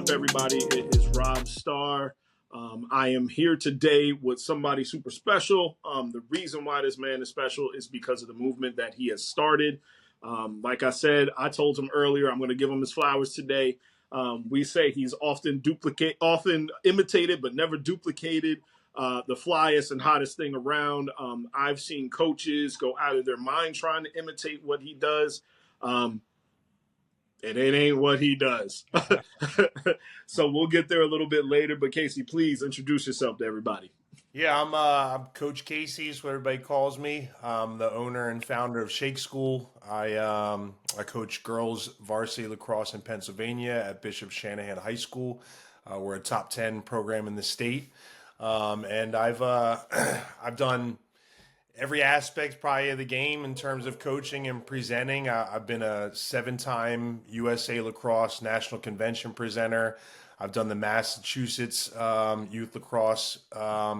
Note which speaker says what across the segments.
Speaker 1: up, everybody? It is Rob Starr. I am here today with somebody super special. The reason why this man is special is because of the movement that he has started. Like I said, I told him earlier, I'm going to give him his flowers today. We say he's often imitated, but never duplicated. The flyest and hottest thing around. I've seen coaches go out of their mind trying to imitate what he does. And it ain't what he does. So we'll get there a little bit later. But Kacy, please introduce yourself to everybody.
Speaker 2: Yeah, I'm Coach Kacy, is what everybody calls me. I'm the owner and founder of Shake School. I coach girls varsity lacrosse in Pennsylvania at Bishop Shanahan High School. We're a top 10 program in the state, and I've done every aspect probably of the game in terms of coaching and presenting. I've been a 7-time USA Lacrosse National Convention presenter. I've done the Massachusetts Youth Lacrosse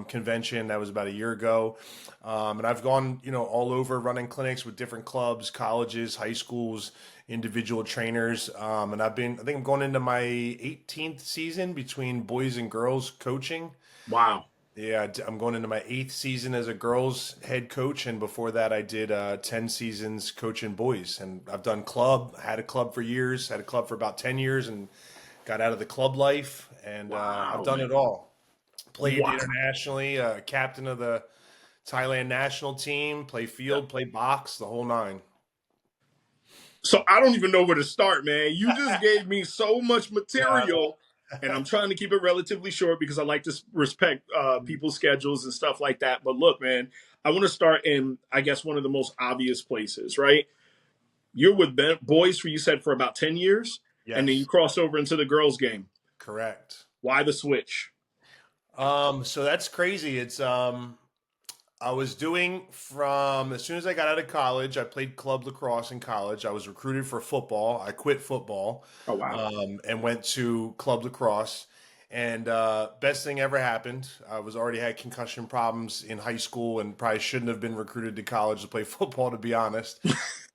Speaker 2: Convention. That was about a year ago. And I've gone, all over running clinics with different clubs, colleges, high schools, individual trainers. And I think I'm going into my 18th season between boys and girls coaching.
Speaker 1: Wow.
Speaker 2: Yeah, I'm going into my 8th season as a girls head coach, and before that, I did 10 seasons coaching boys. And I've done club, had a club for years, had a club for about 10 years, and got out of the club life. And
Speaker 1: Wow,
Speaker 2: I've done
Speaker 1: man.
Speaker 2: it all. Played
Speaker 1: Wow.
Speaker 2: internationally, captain of the Thailand national team, play field, play box, the whole nine.
Speaker 1: So I don't even know where to start, man. You just gave me so much
Speaker 2: Yeah.
Speaker 1: material, and I'm trying to keep it relatively short because I like to respect people's schedules and stuff like that. But look, man, I want to start in, I guess, one of the most obvious places, right? You're with boys for, you said, for about 10 years, and then you
Speaker 2: Yes,
Speaker 1: crossed over into the girls game.
Speaker 2: correct.
Speaker 1: Why the switch?
Speaker 2: So that's crazy. I was doing from as soon as I got out of college, I played club lacrosse in college. I was recruited for football. I quit football
Speaker 1: Oh, wow.
Speaker 2: and went to club lacrosse. And best thing ever happened. I was already had concussion problems in high school and probably shouldn't have been recruited to college to play football, to be honest.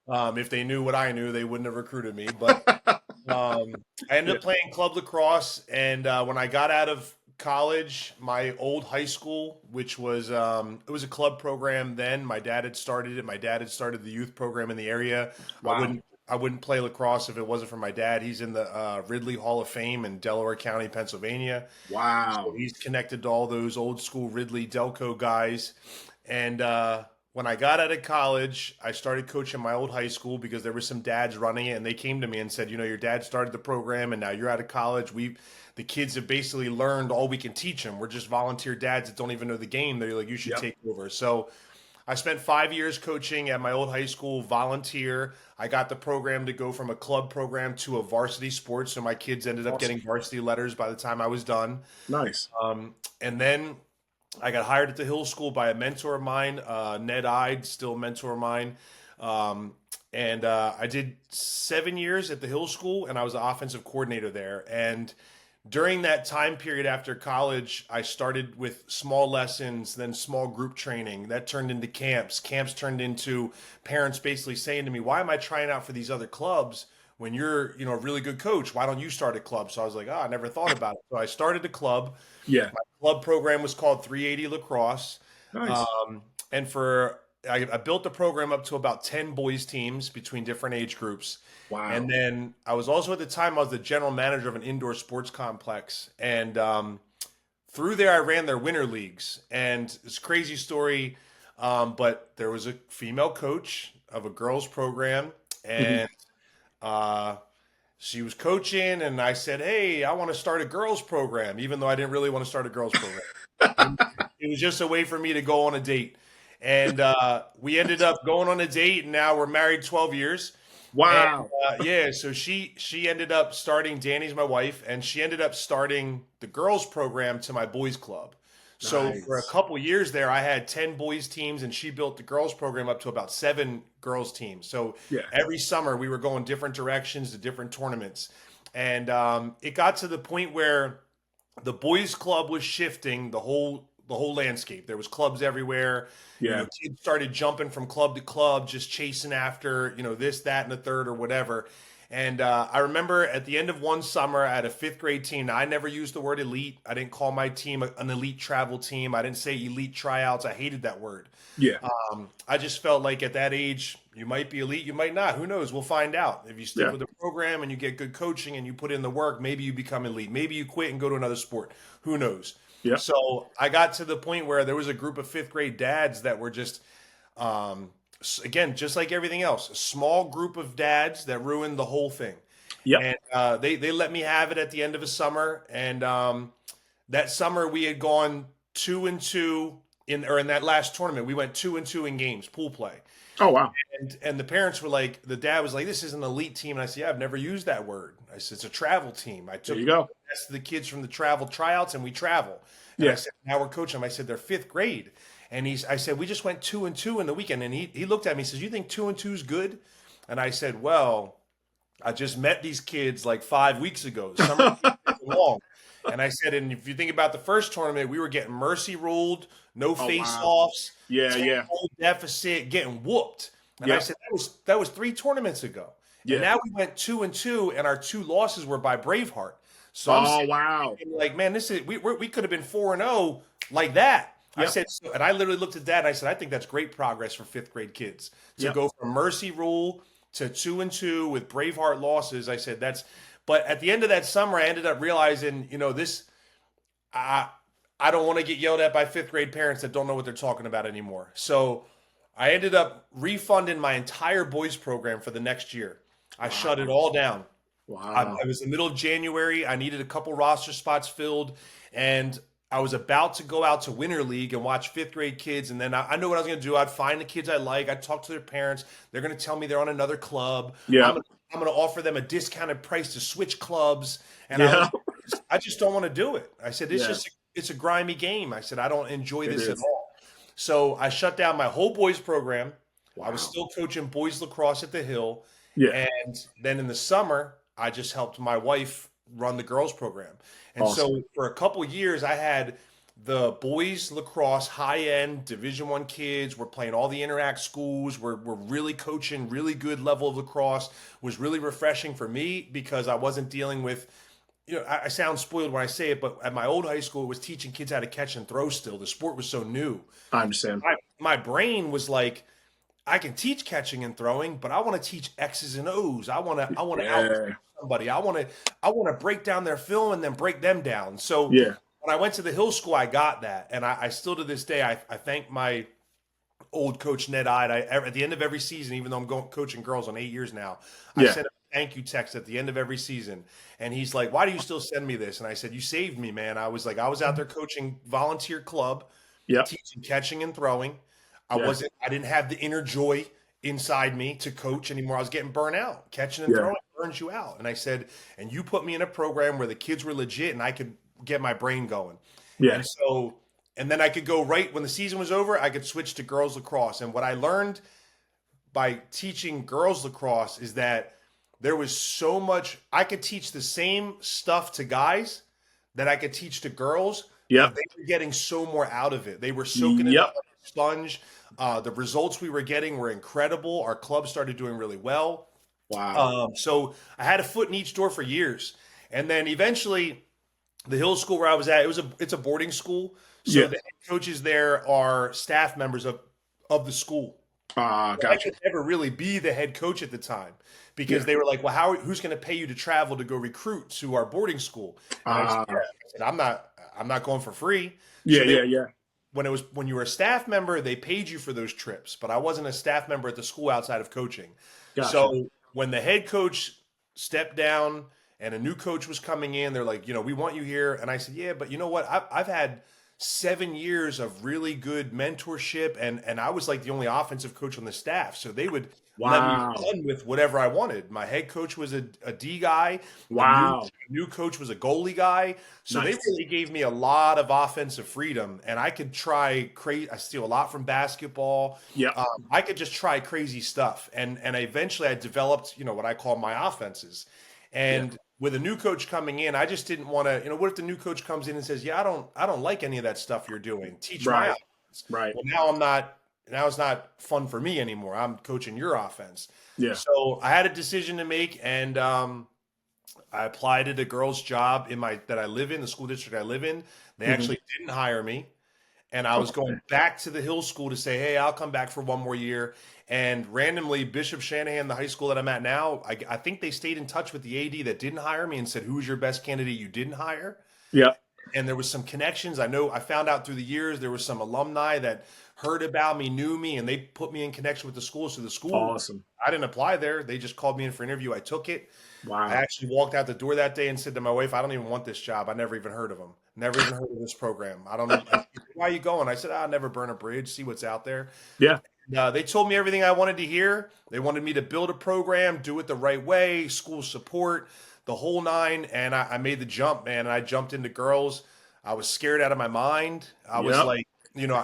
Speaker 2: If they knew what I knew, they wouldn't have recruited me. But I ended
Speaker 1: Yeah.
Speaker 2: up playing club lacrosse, and when I got out of college, my old high school, which was it was a club program then. My dad had started it. My dad had started the youth program in the area. I
Speaker 1: Wow.
Speaker 2: wouldn't I wouldn't play lacrosse if it wasn't for my dad. He's in the Ridley Hall of Fame in Delaware County, Pennsylvania. So
Speaker 1: Wow.
Speaker 2: he's connected to all those old school Ridley Delco guys. And when I got out of college, I started coaching my old high school because there were some dads running it, and they came to me and said, your dad started the program, and now you're out of college. The kids have basically learned all we can teach them. We're just volunteer dads that don't even know the game. They're like, you should
Speaker 1: Yep.
Speaker 2: take over. So I spent 5 years coaching at my old high school, volunteer. I got the program to go from a club program to a varsity sport. So my kids ended up
Speaker 1: Awesome.
Speaker 2: getting varsity letters by the time I was done.
Speaker 1: Nice.
Speaker 2: And then I got hired at the Hill School by a mentor of mine, Ned Ide, still a mentor of mine. Um, and I did 7 years at the Hill School, and I was the offensive coordinator there. And during that time period after college, I started with small lessons, then small group training. That turned into camps. Camps turned into parents basically saying to me, "Why am I trying out for these other clubs when you're, a really good coach? Why don't you start a club?" So I was like, "Oh, I never thought about it." So I started a club.
Speaker 1: Yeah.
Speaker 2: My club program was called 380 Lacrosse.
Speaker 1: Nice.
Speaker 2: And I built the program up to about 10 boys teams between different age groups. And
Speaker 1: Wow.
Speaker 2: then I was also at the time, I was the general manager of an indoor sports complex. And through there, I ran their winter leagues. And it's a crazy story. But there was a female coach of a girls program.
Speaker 1: Mhm.
Speaker 2: And uh, she was coaching, and I said, "Hey, I want to start a girls program," even though I didn't really want to start a girls program. It was just a way for me to go on a date. And we ended up going on a date, and now we're married 12 years. And
Speaker 1: Wow.
Speaker 2: yeah, so she ended up starting, Danny's my wife, and she ended up starting the girls program to my boys club. So for a
Speaker 1: Nice.
Speaker 2: couple years there, I had 10 boys teams, and she built the girls program up to about 7 girls teams. So
Speaker 1: Yeah.
Speaker 2: every summer we were going different directions to different tournaments. And it got to the point where the boys club was shifting the whole landscape. There was clubs everywhere.
Speaker 1: Yeah.
Speaker 2: Kids started jumping from club to club, just chasing after, this, that, and the third or whatever. And I remember at the end of one summer, I had a fifth grade team. Now, I never used the word elite. I didn't call my team an elite travel team. I didn't say elite tryouts. I hated that word.
Speaker 1: Yeah.
Speaker 2: I just felt like at that age, you might be elite, you might not. Who knows? We'll find out. If you stick
Speaker 1: Yeah.
Speaker 2: with the program and you get good coaching and you put in the work, maybe you become elite. Maybe you quit and go to another sport. Who knows?
Speaker 1: Yeah.
Speaker 2: So I got to the point where there was a group of fifth grade dads that were just, again, just like everything else, a small group of dads that ruined the whole thing.
Speaker 1: Yep.
Speaker 2: And they let me have it at the end of a summer. And that summer we had gone 2-2 in that last tournament. We went 2-2 in games, pool play.
Speaker 1: Oh wow.
Speaker 2: And the parents were like, the dad was like, "This is an elite team." And I said, "Yeah, I've never used that word." I said, "It's a travel team. I
Speaker 1: There
Speaker 2: took
Speaker 1: you
Speaker 2: the
Speaker 1: go.
Speaker 2: best of the kids from the travel tryouts, and we travel." And I
Speaker 1: Yeah.
Speaker 2: said, "Now we're coaching them." I said, "They're fifth grade." And I said, "We just went 2-2 in the weekend." And he looked at me and says, "You think 2-2 is good?" And I said, "Well, I just met these kids like 5 weeks ago. Summer is long." And I said, "And if you think about the first tournament, we were getting mercy ruled, no
Speaker 1: Oh
Speaker 2: face
Speaker 1: wow.
Speaker 2: offs,
Speaker 1: Yeah.
Speaker 2: 10
Speaker 1: Yeah.
Speaker 2: goal deficit, getting whooped." And I
Speaker 1: Yeah.
Speaker 2: said, that was 3 tournaments ago. And
Speaker 1: Yeah.
Speaker 2: now we went 2-2, and our two losses were by Braveheart. So I'm
Speaker 1: Oh
Speaker 2: sitting
Speaker 1: wow.
Speaker 2: there like, man, this is we could have been 4-0 like that. I
Speaker 1: Yep.
Speaker 2: said, and I literally looked at that and I said, I think that's great progress for fifth grade kids to
Speaker 1: Yep.
Speaker 2: go from mercy rule to 2-2 with Braveheart losses. I said but at the end of that summer, I ended up realizing, I I don't want to get yelled at by fifth grade parents that don't know what they're talking about anymore. So I ended up refunding my entire boys program for the next year. I shut it
Speaker 1: Wow.
Speaker 2: all down.
Speaker 1: Wow.
Speaker 2: It was the middle of January. I needed a couple roster spots filled, and I was about to go out to Winter League and watch fifth grade kids. And then I knew what I was going to do. I'd find the kids I like. I'd talk to their parents. They're going to tell me they're on another club.
Speaker 1: Yeah.
Speaker 2: I'm going to offer them a discounted price to switch clubs. And
Speaker 1: Yeah.
Speaker 2: I just don't want to do it. I said,
Speaker 1: Yeah.
Speaker 2: it's a grimy game. I said, I don't enjoy
Speaker 1: It
Speaker 2: this at
Speaker 1: is.
Speaker 2: all. So I shut down my whole boys program. I was
Speaker 1: Wow.
Speaker 2: still coaching boys lacrosse at the Hill.
Speaker 1: Yeah.
Speaker 2: And then in the summer, I just helped my wife run the girls program. And
Speaker 1: Awesome.
Speaker 2: so for a couple years, I had the boys lacrosse high end Division I kids. We're playing all the interact schools. We're really coaching really good level of lacrosse. Was really refreshing for me because I wasn't dealing with, I sound spoiled when I say it, but at my old high school, it was teaching kids how to catch and throw still. The sport was so new.
Speaker 1: I understand.
Speaker 2: My brain was like, I can teach catching and throwing, but I want to teach X's and O's. I want to out
Speaker 1: Yeah.
Speaker 2: somebody. I want to break down their film and then break them down. So
Speaker 1: Yeah.
Speaker 2: when I went to the Hill School, I got that, and I still to this day I thank my old coach Ned Ide. At the end of every season, even though I'm coaching girls on 8 years now, I
Speaker 1: Yeah.
Speaker 2: send a thank you text at the end of every season, and he's like, "Why do you still send me this?" And I said, "You saved me, man." I was like, I was out there coaching volunteer club,
Speaker 1: Yep.
Speaker 2: teaching catching and throwing.
Speaker 1: Yeah.
Speaker 2: I didn't have the inner joy inside me to coach anymore. I was getting burnt out. Catching and
Speaker 1: Yeah.
Speaker 2: throwing burns you out. And I said, and you put me in a program where the kids were legit and I could get my brain going.
Speaker 1: Yeah.
Speaker 2: And so, and then I could go right when the season was over, I could switch to girls lacrosse. And what I learned by teaching girls lacrosse is that there was so much, I could teach the same stuff to guys that I could teach to girls, but
Speaker 1: Yep.
Speaker 2: they were getting so more out of it. They were soaking it up
Speaker 1: Yep.
Speaker 2: like a sponge. The results we were getting were incredible. Our club started doing really well.
Speaker 1: Wow.
Speaker 2: So I had a foot in each door for years, and then eventually, the Hill School where I was at, it's a boarding school. So
Speaker 1: Yeah.
Speaker 2: the head coaches there are staff members of the school. I
Speaker 1: Gotcha.
Speaker 2: could never really be the head coach at the time because
Speaker 1: Yeah.
Speaker 2: they were like, "Well, who's going to pay you to travel to go recruit to our boarding school?" And I said,
Speaker 1: Uh,
Speaker 2: "Yeah." I said, I'm not going for free."
Speaker 1: yeah.
Speaker 2: So
Speaker 1: Yeah. Yeah.
Speaker 2: when you were a staff member, they paid you for those trips, but I wasn't a staff member at the school outside of coaching.
Speaker 1: Gotcha.
Speaker 2: So when the head coach stepped down and a new coach was coming in, they're like, "We want you here." And I said, "Yeah, but you know what? I've had 7 years of really good mentorship, and I was like the only offensive coach on the staff, so they would let me
Speaker 1: Wow.
Speaker 2: run with whatever I wanted. My head coach was a D guy. The
Speaker 1: Wow.
Speaker 2: new coach was a goalie guy, so they
Speaker 1: Nice.
Speaker 2: really gave me a lot of offensive freedom, and I could try crazy. I steal a lot from basketball.
Speaker 1: Yep.
Speaker 2: I could just try crazy stuff, and eventually I developed, what I call my offenses.
Speaker 1: Yeah.
Speaker 2: And with a new coach coming in, I just didn't want to. What if the new coach comes in and says, "Yeah, I don't like any of that stuff you're doing. Teach my
Speaker 1: Right.
Speaker 2: offense."
Speaker 1: Right.
Speaker 2: Well, now I'm not. now it's not fun for me anymore. I'm coaching your offense.
Speaker 1: Yeah.
Speaker 2: So I had a decision to make, and I applied at a girl's job in my that I live in, the school district I live in. They
Speaker 1: Hmm.
Speaker 2: actually didn't hire me, and I was
Speaker 1: Okay.
Speaker 2: going back to the Hill School to say, "Hey, I'll come back for one more year." And randomly, Bishop Shanahan, the high school that I'm at now, I think they stayed in touch with the AD that didn't hire me and said, "Who's your best candidate you didn't hire?"
Speaker 1: Yeah.
Speaker 2: And there was some connections. I know I found out through the years there was some alumni that heard about me, knew me, and they put me in connection with the school. So the school,
Speaker 1: Awesome.
Speaker 2: I didn't apply there. They just called me in for an interview. I took it. I
Speaker 1: Wow.
Speaker 2: actually walked out the door that day and said to my wife, "I don't even want this job. I never even heard of them. Never even heard of this program. I don't even." Why are you going? I said, "I'll never burn a bridge. See what's out there."
Speaker 1: Yeah.
Speaker 2: They told me everything I wanted to hear. They wanted me to build a program, do it the right way, school support, the whole nine. And I made the jump, man. And I jumped into girls. I was scared out of my mind. I was
Speaker 1: Yep.
Speaker 2: like,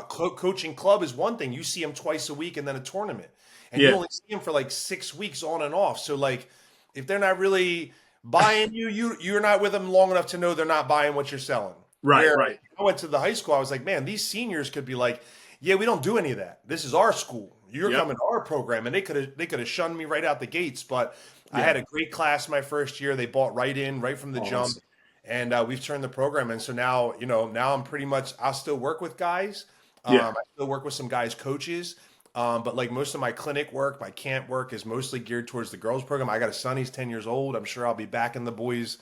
Speaker 2: coaching club is one thing. You see them twice a week and then a tournament. And you
Speaker 1: Yeah.
Speaker 2: only see them for like 6 weeks on and off. So, like, if they're not really buying you're not with them long enough to know they're not buying what you're selling.
Speaker 1: Right.
Speaker 2: Where
Speaker 1: Right.
Speaker 2: I went to the high school, I was like, man, these seniors could be like, yeah, we don't do any of that. This is our school. You're
Speaker 1: Yep.
Speaker 2: coming to our program, and they could have shunned me right out the gates. But I
Speaker 1: Yeah.
Speaker 2: had a great class my first year. They bought right in, right from the jump,
Speaker 1: Awesome.
Speaker 2: and we've turned the program. And so now, now I'm pretty much. I'll still work with guys.
Speaker 1: Yeah.
Speaker 2: I still work with some guys coaches. But like most of my clinic work, my camp work is mostly geared towards the girls program. I got a son; he's 10 years old. I'm sure I'll be back in the boys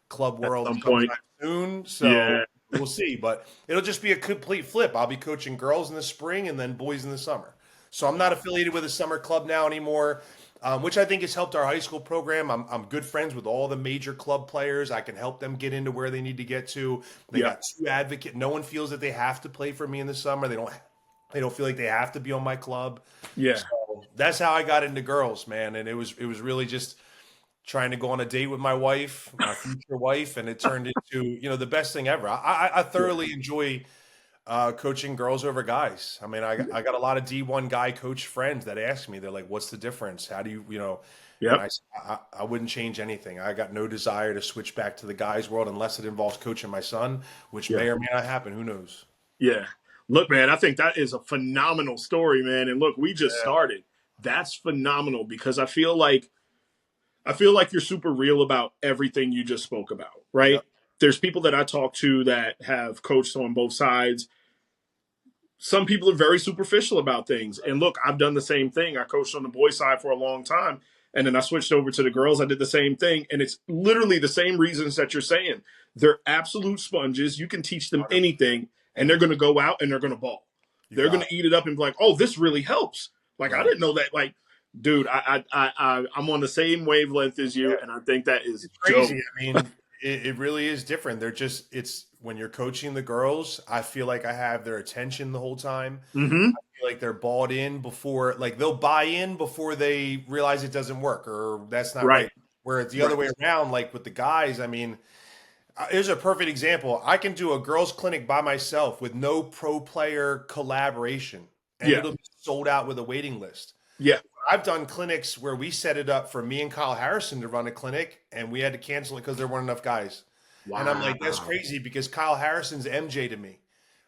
Speaker 2: club
Speaker 1: At
Speaker 2: world
Speaker 1: some point.
Speaker 2: sometime soon. So
Speaker 1: Yeah.
Speaker 2: we'll see. But it'll just be a complete flip. I'll be coaching girls in the spring and then boys in the summer. So I'm not affiliated with a summer club now anymore, which I think has helped our high school program. I'm good friends with all the major club players. I can help them get into where they need to get to. They
Speaker 1: Yeah.
Speaker 2: got two advocate. No one feels that they have to play for me in the summer. They don't feel like they have to be on my club.
Speaker 1: Yeah.
Speaker 2: So that's how I got into girls, man. And it was really just trying to go on a date with my wife, my future wife, and it turned into the best thing ever. I
Speaker 1: Yeah.
Speaker 2: thoroughly enjoy coaching girls over guys. I mean, I got a lot of D1 guy coach friends that ask me, they're like, "What's the difference? How do you?" And
Speaker 1: Yep.
Speaker 2: I wouldn't change anything. I got no desire to switch back to the guys world unless it involves coaching my son, which
Speaker 1: Yeah.
Speaker 2: may or may not happen. Who knows?
Speaker 1: Yeah. Look, man, I think that is a phenomenal story, man. And look, we just
Speaker 2: Yeah.
Speaker 1: started. That's phenomenal because I feel like you're super real about everything you just spoke about, right?
Speaker 2: Yep.
Speaker 1: There's people that I talk to that have coached on both sides. Some people are very superficial about things. And look, I've done the same thing. I coached on the boys' side for a long time. And then I switched over to the girls. I did the same thing. And it's literally the same reasons that you're saying. They're absolute sponges. You can teach them anything, and they're going to go out and they're going to ball.
Speaker 2: You
Speaker 1: They're going
Speaker 2: got it.
Speaker 1: to eat it up and be like, oh, this really helps. Like, I
Speaker 2: Right.
Speaker 1: didn't know that. Like, dude, I'm on the same wavelength as you. And I think that is
Speaker 2: It's
Speaker 1: dope.
Speaker 2: crazy. I mean, it really is different. It's when you're coaching the girls, I feel like I have their attention the whole time.
Speaker 1: Mm-hmm.
Speaker 2: I feel like they're bought in before, like they'll buy in before they realize it doesn't work or that's not
Speaker 1: Right.
Speaker 2: right. Where it's the other
Speaker 1: Right.
Speaker 2: way around, like with the guys, I mean, here's a perfect example. I can do a girls' clinic by myself with no pro player collaboration, and
Speaker 1: Yeah.
Speaker 2: it'll be sold out with a waiting list.
Speaker 1: Yeah.
Speaker 2: I've done clinics where we set it up for me and Kyle Harrison to run a clinic, and we had to cancel it because there weren't enough guys. And I'm like, that's
Speaker 1: Wow.
Speaker 2: crazy because Kyle Harrison's MJ to me,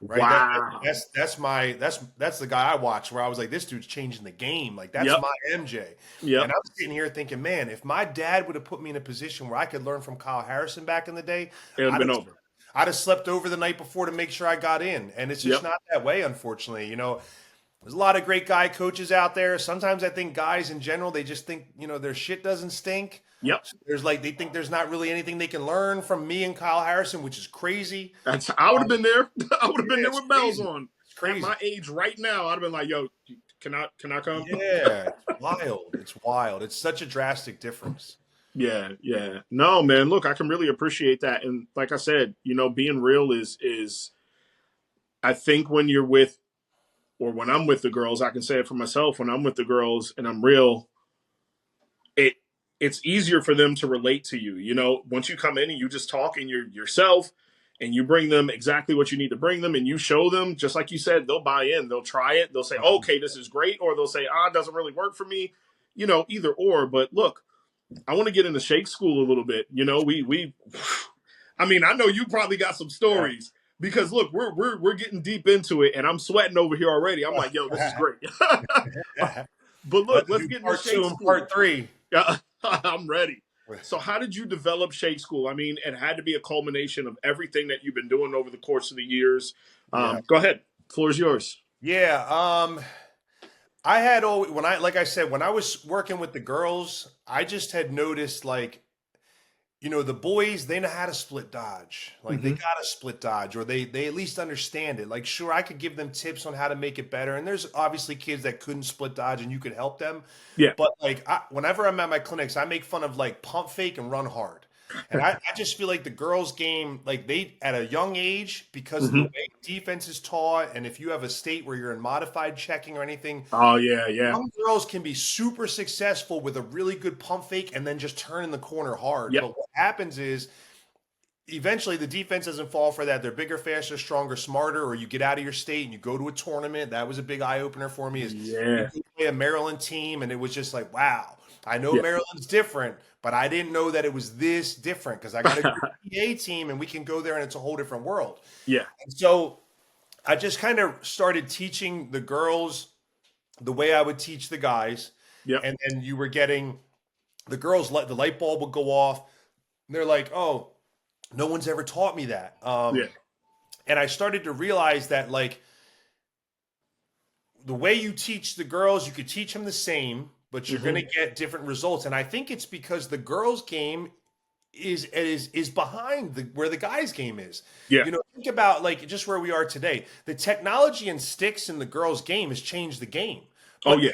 Speaker 2: right?
Speaker 1: Wow.
Speaker 2: That's the guy I watched where I was like, this dude's changing the game. Like that's
Speaker 1: Yep.
Speaker 2: my MJ.
Speaker 1: Yep.
Speaker 2: And I'm sitting here thinking, man, if my dad would have put me in a position where I could learn from Kyle Harrison back in the day,
Speaker 1: It would have
Speaker 2: I'd
Speaker 1: been
Speaker 2: have
Speaker 1: over.
Speaker 2: I'd have slept over the night before to make sure I got in. And it's just
Speaker 1: Yep.
Speaker 2: not that way, unfortunately. There's a lot of great guy coaches out there. Sometimes I think guys in general, they just think, their shit doesn't stink.
Speaker 1: Yep.
Speaker 2: There's like they think there's not really anything they can learn from me and Kyle Harrison, which is crazy.
Speaker 1: I would have been there. I would have been
Speaker 2: Yeah,
Speaker 1: there
Speaker 2: it's
Speaker 1: with bells
Speaker 2: crazy.
Speaker 1: on.
Speaker 2: It's
Speaker 1: At
Speaker 2: crazy.
Speaker 1: my age right now, I'd have been like, "Yo, can I come?"
Speaker 2: Yeah, it's wild. It's wild. It's such a drastic difference.
Speaker 1: Yeah, yeah. No, man. Look, I can really appreciate that, and like I said, being real is. I think when you're with, or when I'm with the girls, I can say it for myself. When I'm with the girls and I'm real, it it's easier for them to relate to you. Once you come in and you just talk and you're yourself and you bring them exactly what you need to bring them and you show them, just like you said, they'll buy in, they'll try it, they'll say, okay, this is great, or they'll say, it doesn't really work for me, either or. But look, I want to get into shake school a little bit. I mean, I know you probably got some
Speaker 2: Yeah.
Speaker 1: stories, because look, we're getting deep into it, and I'm sweating over here already. I'm like, yo, this is great. But look,
Speaker 2: Let's
Speaker 1: let's
Speaker 2: do
Speaker 1: get into
Speaker 2: part
Speaker 1: Shake
Speaker 2: two and
Speaker 1: School.
Speaker 2: part three.
Speaker 1: Yeah, I'm ready. So, how did you develop Shake School? I mean, it had to be a culmination of everything that you've been doing over the course of the years.
Speaker 2: Yeah.
Speaker 1: Go ahead, floor is yours.
Speaker 2: Yeah. I had always, when I, like I said, when I was working with the girls, I just had noticed like, the boys, they know how to split dodge. Like they
Speaker 1: Hmm.
Speaker 2: got to split dodge, or they at least understand it. Like, sure, I could give them tips on how to make it better. And there's obviously kids that couldn't split dodge and you could help them.
Speaker 1: Yeah,
Speaker 2: But like, whenever I'm at my clinics, I make fun of like pump fake and run hard. And I just feel like the girls' game, like they, at a young age, because of the
Speaker 1: hmm.
Speaker 2: way defense is taught, and if you have a state where you're in modified checking or anything,
Speaker 1: Oh yeah, yeah,
Speaker 2: some girls can be super successful with a really good pump fake and then just turn in the corner hard.
Speaker 1: yep,
Speaker 2: But what happens is eventually the defense doesn't fall for that. They're bigger, faster, stronger, smarter, or you get out of your state and you go to a tournament. That was a big eye opener for me is you
Speaker 1: yeah,
Speaker 2: go play a Maryland team and it was just like, wow, I know
Speaker 1: yeah.
Speaker 2: Maryland's different, but I didn't know that it was this different because I got a good PA team and we can go there and it's a whole different world.
Speaker 1: Yeah,
Speaker 2: And so I just kind of started teaching the girls the way I would teach the guys.
Speaker 1: yep,
Speaker 2: And then you were getting the girls, the light bulb would go off. And they're like, oh, no one's ever taught me that.
Speaker 1: yeah.
Speaker 2: And I started to realize that, like, the way you teach the girls, you could teach them the same, but you're going
Speaker 1: Hmm.
Speaker 2: to get different results. And I think it's because the girls' game is behind where the guys' game is.
Speaker 1: Yeah.
Speaker 2: Think about like just where we are today. The technology and sticks in the girls' game has changed the game.
Speaker 1: Oh
Speaker 2: But
Speaker 1: yeah,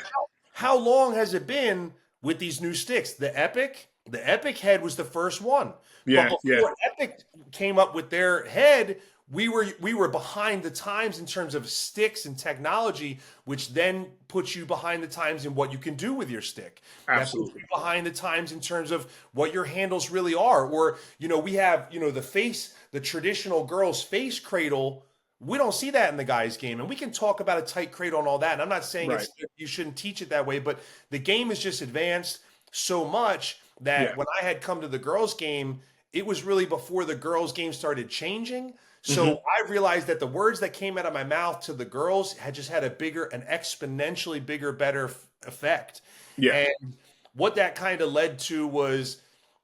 Speaker 2: how long has it been with these new sticks? The Epic head was the first one. But
Speaker 1: yeah, yeah.
Speaker 2: before Epic came up with their head, we were behind the times in terms of sticks and technology, which then puts you behind the times in what you can do with your stick. That puts
Speaker 1: Absolutely.
Speaker 2: you behind the times in terms of what your handles really are. Or, we have, the traditional girl's face cradle. We don't see that in the guys' game. And we can talk about a tight cradle and all that. And I'm not saying
Speaker 1: Right.
Speaker 2: you shouldn't teach it that way, but the game is just advanced so much
Speaker 1: Yeah.
Speaker 2: that when I had come to the girls' game, it was really before the girls' game started changing.
Speaker 1: Hmm.
Speaker 2: So I realized that the words that came out of my mouth to the girls had just had an exponentially bigger, better effect.
Speaker 1: Yeah.
Speaker 2: And what that kind of led to was,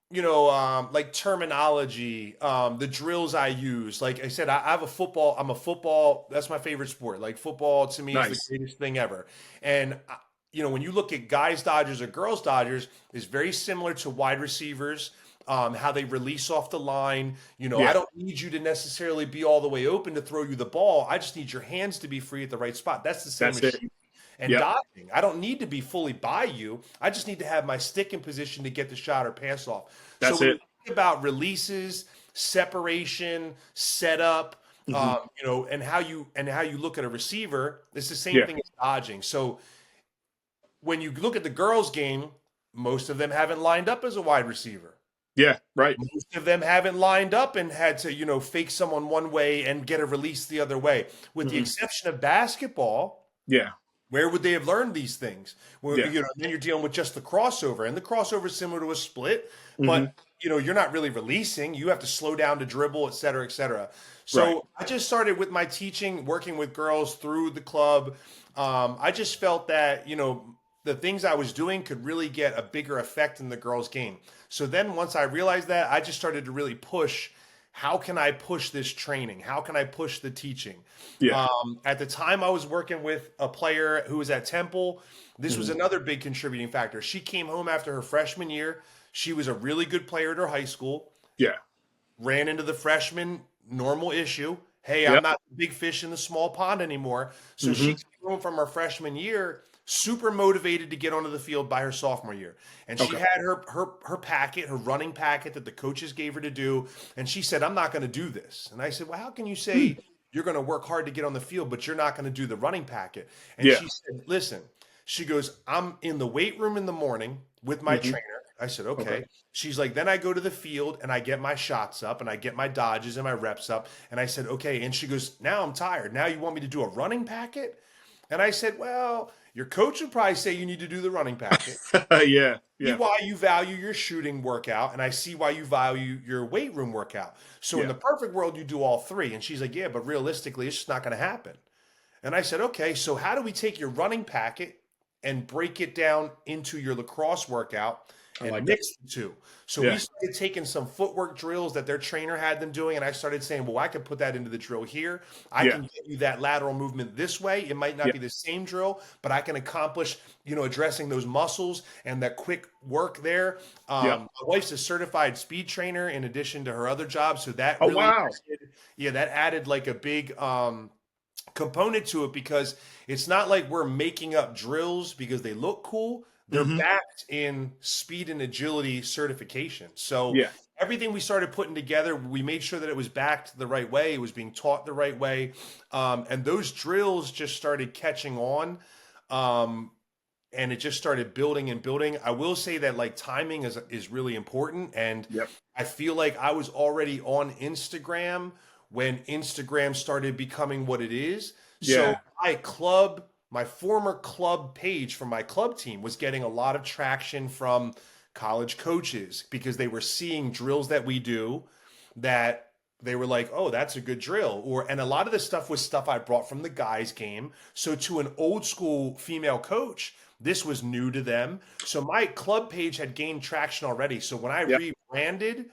Speaker 2: like terminology, the drills I use. Like I said, I have I'm a football, that's my favorite sport. Like football to me is the
Speaker 1: Nice.
Speaker 2: greatest thing ever. And, when you look at guys Dodgers or girls Dodgers, is very similar to wide receivers. How they release off the line. I
Speaker 1: Yeah.
Speaker 2: don't need you to necessarily be all the way open to throw you the ball. I just need your hands to be free at the right spot. That's the same
Speaker 1: That's
Speaker 2: as
Speaker 1: it.
Speaker 2: shooting and
Speaker 1: Yep.
Speaker 2: dodging. I don't need to be fully by you. I just need to have my stick in position to get the shot or pass off. So
Speaker 1: That's
Speaker 2: when you
Speaker 1: it.
Speaker 2: think about releases, separation, setup,
Speaker 1: Hmm.
Speaker 2: and how you look at a receiver, it's the same
Speaker 1: Yeah.
Speaker 2: thing as dodging. So when you look at the girls' game, most of them haven't lined up as a wide receiver.
Speaker 1: Yeah. Right.
Speaker 2: Most of them haven't lined up and had to, fake someone one way and get a release the other way. With the
Speaker 1: Hmm.
Speaker 2: exception of basketball,
Speaker 1: Yeah.
Speaker 2: where would they have learned these things? Where
Speaker 1: Yeah.
Speaker 2: then you're dealing with just the crossover, and the crossover is similar to a split, but
Speaker 1: Hmm.
Speaker 2: you're not really releasing. You have to slow down to dribble, et cetera, et cetera.
Speaker 1: Right.
Speaker 2: So I just started with my teaching, working with girls through the club. I just felt that the things I was doing could really get a bigger effect in the girls' game. So then once I realized that, I just started to really push. How can I push this training? How can I push the teaching?
Speaker 1: Yeah.
Speaker 2: At the time, I was working with a player who was at Temple. This was
Speaker 1: Hmm.
Speaker 2: another big contributing factor. She came home after her freshman year. She was a really good player at her high school.
Speaker 1: Yeah.
Speaker 2: Ran into the freshman normal issue. Hey, I'm
Speaker 1: Yep.
Speaker 2: not the big fish in the small pond anymore. So she
Speaker 1: Hmm.
Speaker 2: came home from her freshman year super motivated to get onto the field by her sophomore year. And she
Speaker 1: Okay.
Speaker 2: had her packet, her running packet that the coaches gave her to do. And she said, I'm not going to do this. And I said, well, how can you
Speaker 1: Hmm.
Speaker 2: say you're going to work hard to get on the field, but you're not going to do the running packet? And
Speaker 1: Yeah.
Speaker 2: she said, listen, she goes, I'm in the weight room in the morning with my
Speaker 1: Hmm.
Speaker 2: trainer. I said,
Speaker 1: Okay.
Speaker 2: okay. She's like, then I go to the field and I get my shots up and I get my dodges and my reps up. And I said, okay. And she goes, now I'm tired. Now you want me to do a running packet? And I said, well, Your coach would probably say you need to do the running packet.
Speaker 1: Yeah,
Speaker 2: See
Speaker 1: yeah,
Speaker 2: why you value your shooting workout, and I see why you value your weight room workout. So in
Speaker 1: yeah.
Speaker 2: the perfect world, you do all three. And she's like, yeah, but realistically, it's just not going to happen. And I said, okay, so how do we take your running packet and break it down into your lacrosse workout
Speaker 1: I
Speaker 2: and
Speaker 1: like that.
Speaker 2: mix the two? So we
Speaker 1: Yeah,
Speaker 2: started taking some footwork drills that their trainer had them doing, and I started saying, well, I can put that into the drill here. I
Speaker 1: yeah,
Speaker 2: can get you that lateral movement this way. It might not
Speaker 1: yeah,
Speaker 2: be the same drill, but I can accomplish, addressing those muscles and that quick work there.
Speaker 1: yeah.
Speaker 2: My wife's a certified speed trainer in addition to her other jobs, so that
Speaker 1: Oh
Speaker 2: really,
Speaker 1: wow.
Speaker 2: yeah, that added like a big component to it because it's not like we're making up drills because they look cool. They're
Speaker 1: Hmm.
Speaker 2: backed in speed and agility certification. So
Speaker 1: Yeah,
Speaker 2: everything we started putting together, we made sure that it was backed the right way. It was being taught the right way. And those drills just started catching on. Um, and it just started building and building. I will say that like timing is really important, and
Speaker 1: yep,
Speaker 2: I feel like I was already on Instagram when Instagram started becoming what it is. So
Speaker 1: yeah,
Speaker 2: my former club page from my club team was getting a lot of traction from college coaches because they were seeing drills that we do that they were like, "Oh, that's a good drill." And a lot of the stuff was stuff I brought from the guys game. So to an old school female coach, this was new to them. So my club page had gained traction already. So when I
Speaker 1: yep.
Speaker 2: rebranded,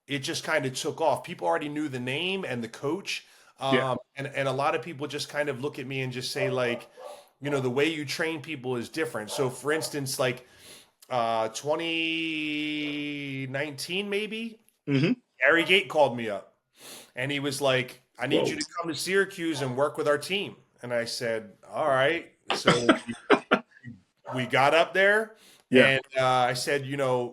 Speaker 2: it just kind of took off. People already knew the name and the coach.
Speaker 1: Yeah.
Speaker 2: And a lot of people just kind of look at me and just say, like, the way you train people is different. So for instance, like 2019, maybe,
Speaker 1: Hmm.
Speaker 2: Gary Gate called me up and he was like, I need you
Speaker 1: Whoa.
Speaker 2: to come to Syracuse and work with our team. And I said, all right. So we got up there
Speaker 1: Yeah.
Speaker 2: and I said,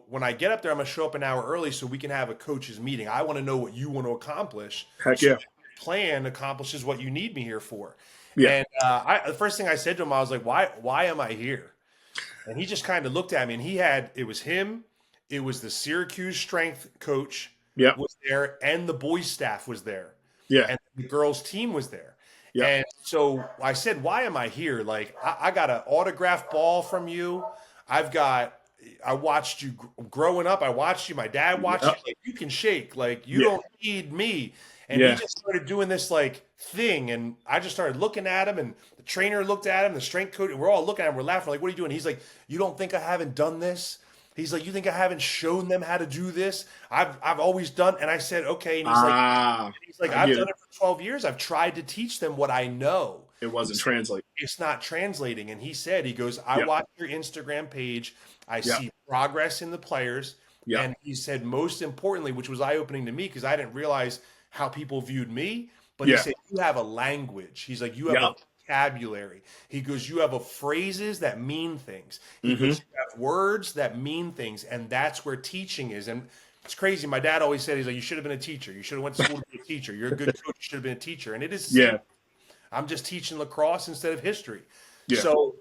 Speaker 2: when I get up there, I'm going to show up an hour early so we can have a coach's meeting. I want to know what you want to accomplish.
Speaker 1: Heck
Speaker 2: So
Speaker 1: yeah.
Speaker 2: the plan accomplishes what you need me here for.
Speaker 1: Yeah.
Speaker 2: And the first thing I said to him, I was like, why am I here? And he just kind of looked at me and it was him. It was the Syracuse strength coach
Speaker 1: Yeah.
Speaker 2: was there and the boys staff was there
Speaker 1: Yeah.
Speaker 2: and the girls team was there.
Speaker 1: Yeah.
Speaker 2: And so I said, why am I here? Like, I got an autographed ball from you. I watched you growing up. I watched you. My dad watched
Speaker 1: Yeah.
Speaker 2: you. Like, you can shake. Like, you
Speaker 1: Yeah.
Speaker 2: don't need me. And he
Speaker 1: Yeah.
Speaker 2: just started doing this like thing. And I just started looking at him. And the trainer looked at him, the strength coach. And we're all looking at him. We're laughing. Like, what are you doing? He's like, you don't think I haven't done this? He's like, you think I haven't shown them how to do this? I've always done. And I said, okay. And
Speaker 1: Ah,
Speaker 2: he's like,
Speaker 1: I
Speaker 2: I've
Speaker 1: get
Speaker 2: done
Speaker 1: it.
Speaker 2: it for 12 years. I've tried to teach them what I know.
Speaker 1: It
Speaker 2: He
Speaker 1: wasn't
Speaker 2: said,
Speaker 1: translating.
Speaker 2: it's not translating. And he goes, I
Speaker 1: Yeah.
Speaker 2: watch your Instagram page. I
Speaker 1: Yeah.
Speaker 2: see progress in the players.
Speaker 1: Yeah.
Speaker 2: And he said, most importantly, which was eye opening to me because I didn't realize how people viewed me. But he
Speaker 1: Yeah.
Speaker 2: said, you have a language. He's like, you have a
Speaker 1: Yeah.
Speaker 2: vocabulary. He goes, you have a phrases that mean things. He
Speaker 1: Hmm.
Speaker 2: goes, you have words that mean things. And that's where teaching is. And it's crazy. My dad always said, he's like, you should have been a teacher. You should have went to school to be a teacher. You're a good coach. You should have been a teacher. And it is the same.
Speaker 1: Yeah.
Speaker 2: I'm just teaching lacrosse instead of history.
Speaker 1: Yeah.
Speaker 2: So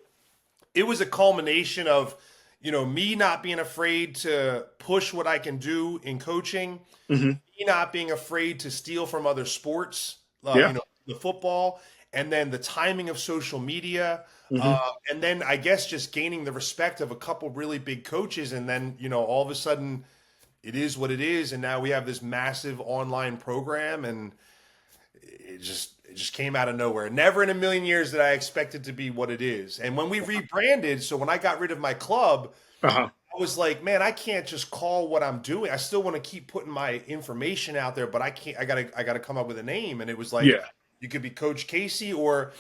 Speaker 2: it was a culmination of, me not being afraid to push what I can do in coaching,
Speaker 1: Hmm.
Speaker 2: me not being afraid to steal from other sports,
Speaker 1: Yeah.
Speaker 2: the football, and then the timing of social media.
Speaker 1: Hmm.
Speaker 2: And then I guess just gaining the respect of a couple really big coaches. And then, all of a sudden it is what it is. And now we have this massive online program and it just came out of nowhere. Never in a million years did I expect it to be what it is. And when we rebranded, so when I got rid of my club,
Speaker 1: Uh-huh.
Speaker 2: I was like, man, I can't just call what I'm doing. I still want to keep putting my information out there, but I can't. I gotta come up with a name. And it was like,
Speaker 1: Yeah.
Speaker 2: you could be Coach Kacy, or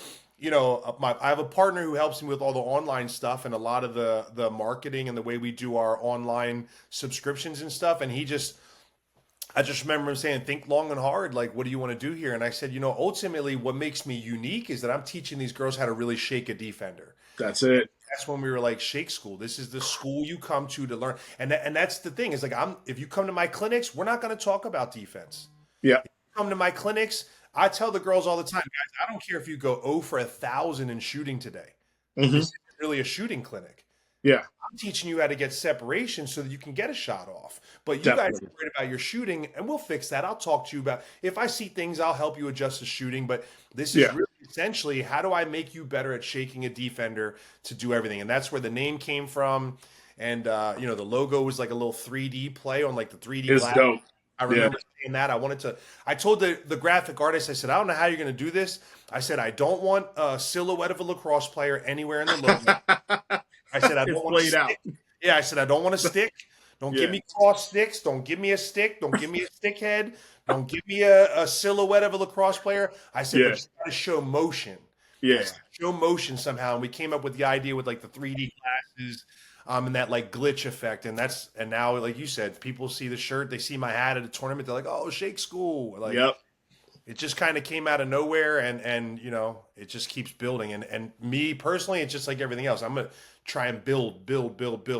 Speaker 2: I have a partner who helps me with all the online stuff and a lot of the marketing and the way we do our online subscriptions and stuff. And I just remember him saying, think long and hard. Like, what do you want to do here? And I said, ultimately, what makes me unique is that I'm teaching these girls how to really shake a defender.
Speaker 1: That's it.
Speaker 2: That's when we were like, shake school. This is the school you come to learn. And that's the thing is like, if you come to my clinics, we're not going to talk about defense.
Speaker 1: Yeah.
Speaker 2: Come to my clinics. I tell the girls all the time, guys, I don't care if you go 0 for 1,000 in shooting today.
Speaker 1: Hmm.
Speaker 2: This isn't really a shooting clinic.
Speaker 1: Yeah.
Speaker 2: I'm teaching you how to get separation so that you can get a shot off. But you guys
Speaker 1: Definitely.
Speaker 2: are worried about your shooting, and we'll fix that. I'll talk to you about if I see things, I'll help you adjust the shooting. But this is
Speaker 1: Yeah.
Speaker 2: really essentially, how do I make you better at shaking a defender to do everything? And that's where the name came from. And the logo was like a little 3D play on like the 3D
Speaker 1: It's
Speaker 2: glass.
Speaker 1: dope.
Speaker 2: I
Speaker 1: Yeah.
Speaker 2: remember saying that. I told the graphic artist, I said, I don't know how you're going to do this. I said, I don't want a silhouette of a lacrosse player anywhere in the logo. I said, I
Speaker 1: It's
Speaker 2: don't want to
Speaker 1: played out.
Speaker 2: stick. Yeah, I said, I don't want to stick. Don't give
Speaker 1: Yeah.
Speaker 2: me cross sticks. Don't give me a stick. Don't give me a stick head. Don't give me a silhouette of a lacrosse player. I said,
Speaker 1: Yeah.
Speaker 2: but you got to show motion. I
Speaker 1: Yeah.
Speaker 2: said, show motion somehow. And we came up with the idea with like the 3D glasses, and that like glitch effect. And now, like you said, people see the shirt, they see my hat at a tournament, they're like, oh, Shake School. Like,
Speaker 1: Yep.
Speaker 2: it just kind of came out of nowhere, and it just keeps building. And me personally, it's just like everything else. I'm gonna try and build.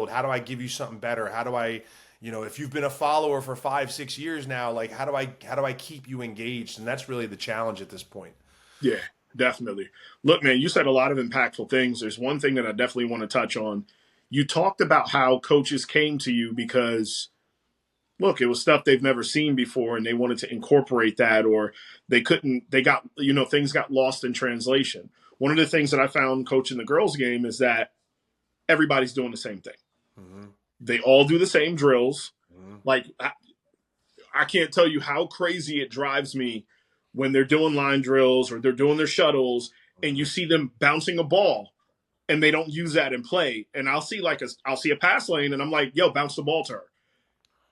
Speaker 2: How do I give you something better? How do I, if you've been a follower for 5-6 years now, like how do I keep you engaged? And that's really the challenge at this point.
Speaker 1: Yeah, definitely. Look, man, you said a lot of impactful things. There's one thing that I definitely want to touch on. You talked about how coaches came to you because, look, it was stuff they've never seen before and they wanted to incorporate that, or they couldn't, they got, things got lost in translation. One of the things that I found coaching the girls game is that everybody's doing the same thing.
Speaker 2: Mm-hmm.
Speaker 1: They all do the same drills.
Speaker 2: Mm-hmm.
Speaker 1: Like, I can't tell you how crazy it drives me when they're doing line drills or they're doing their shuttles and you see them bouncing a ball and they don't use that in play. And I'll see I'll see a pass lane and I'm like, yo, bounce the ball to her.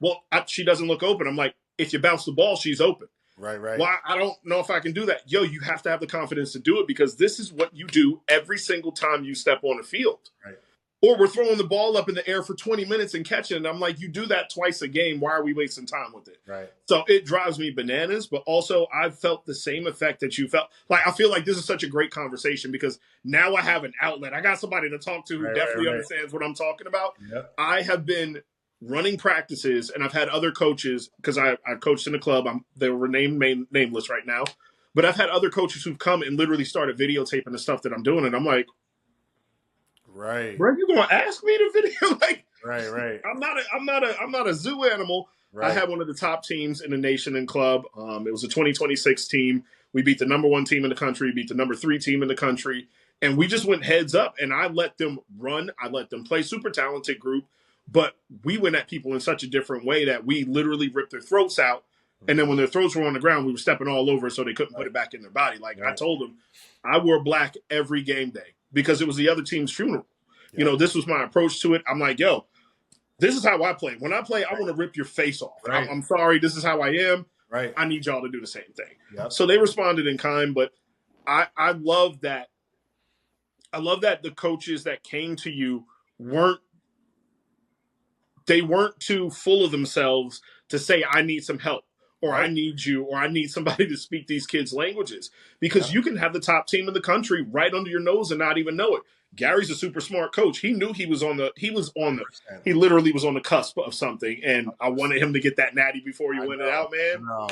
Speaker 1: Well, she doesn't look open. I'm like, if you bounce the ball, she's open.
Speaker 2: Right.
Speaker 1: Well, I don't know if I can do that. Yo, you have to have the confidence to do it because this is what you do every single time you step on the field.
Speaker 2: Right.
Speaker 1: Or we're throwing the ball up in the air for 20 minutes and catching it. And I'm like, you do that twice a game. Why are we wasting time with it?
Speaker 2: Right.
Speaker 1: So it drives me bananas. But also, I've felt the same effect that you felt. Like, I feel like this is such a great conversation because now I have an outlet. I got somebody to talk to who definitely understands what I'm talking about.
Speaker 2: Yep.
Speaker 1: I have been running practices, and I've had other coaches because I coached in a club. They were nameless right now. But I've had other coaches who've come and literally started videotaping the stuff that I'm doing. And I'm like,
Speaker 2: right,
Speaker 1: bro, you gonna ask me to video? Like,
Speaker 2: right.
Speaker 1: I'm not a zoo animal. Right. I had one of the top teams in the nation and club. It was a 2026 team. We beat the number 1 team in the country, beat the number 3 team in the country, and we just went heads up. And I let them run. I let them play. Super talented group, but we went at people in such a different way that we literally ripped their throats out. And then when their throats were on the ground, we were stepping all over so they couldn't put it back in their body. Like I told them, I wore black every game day because it was the other team's funeral. Yeah. This was my approach to it. I'm like, yo, this is how I play. When I play, I want to rip your face off. Right. I'm sorry. This is how I am.
Speaker 2: Right.
Speaker 1: I need y'all to do the same thing.
Speaker 2: Yep.
Speaker 1: So they responded in kind, but I love that. I love that the coaches that came to you weren't too full of themselves to say, I need some help. Or I need you, or I need somebody to speak these kids' languages. Because you can have the top team in the country right under your nose and not even know it. Gary's a super smart coach. He knew he literally was on the cusp of something. And I wanted him to get that natty before he went it out, man.
Speaker 2: No.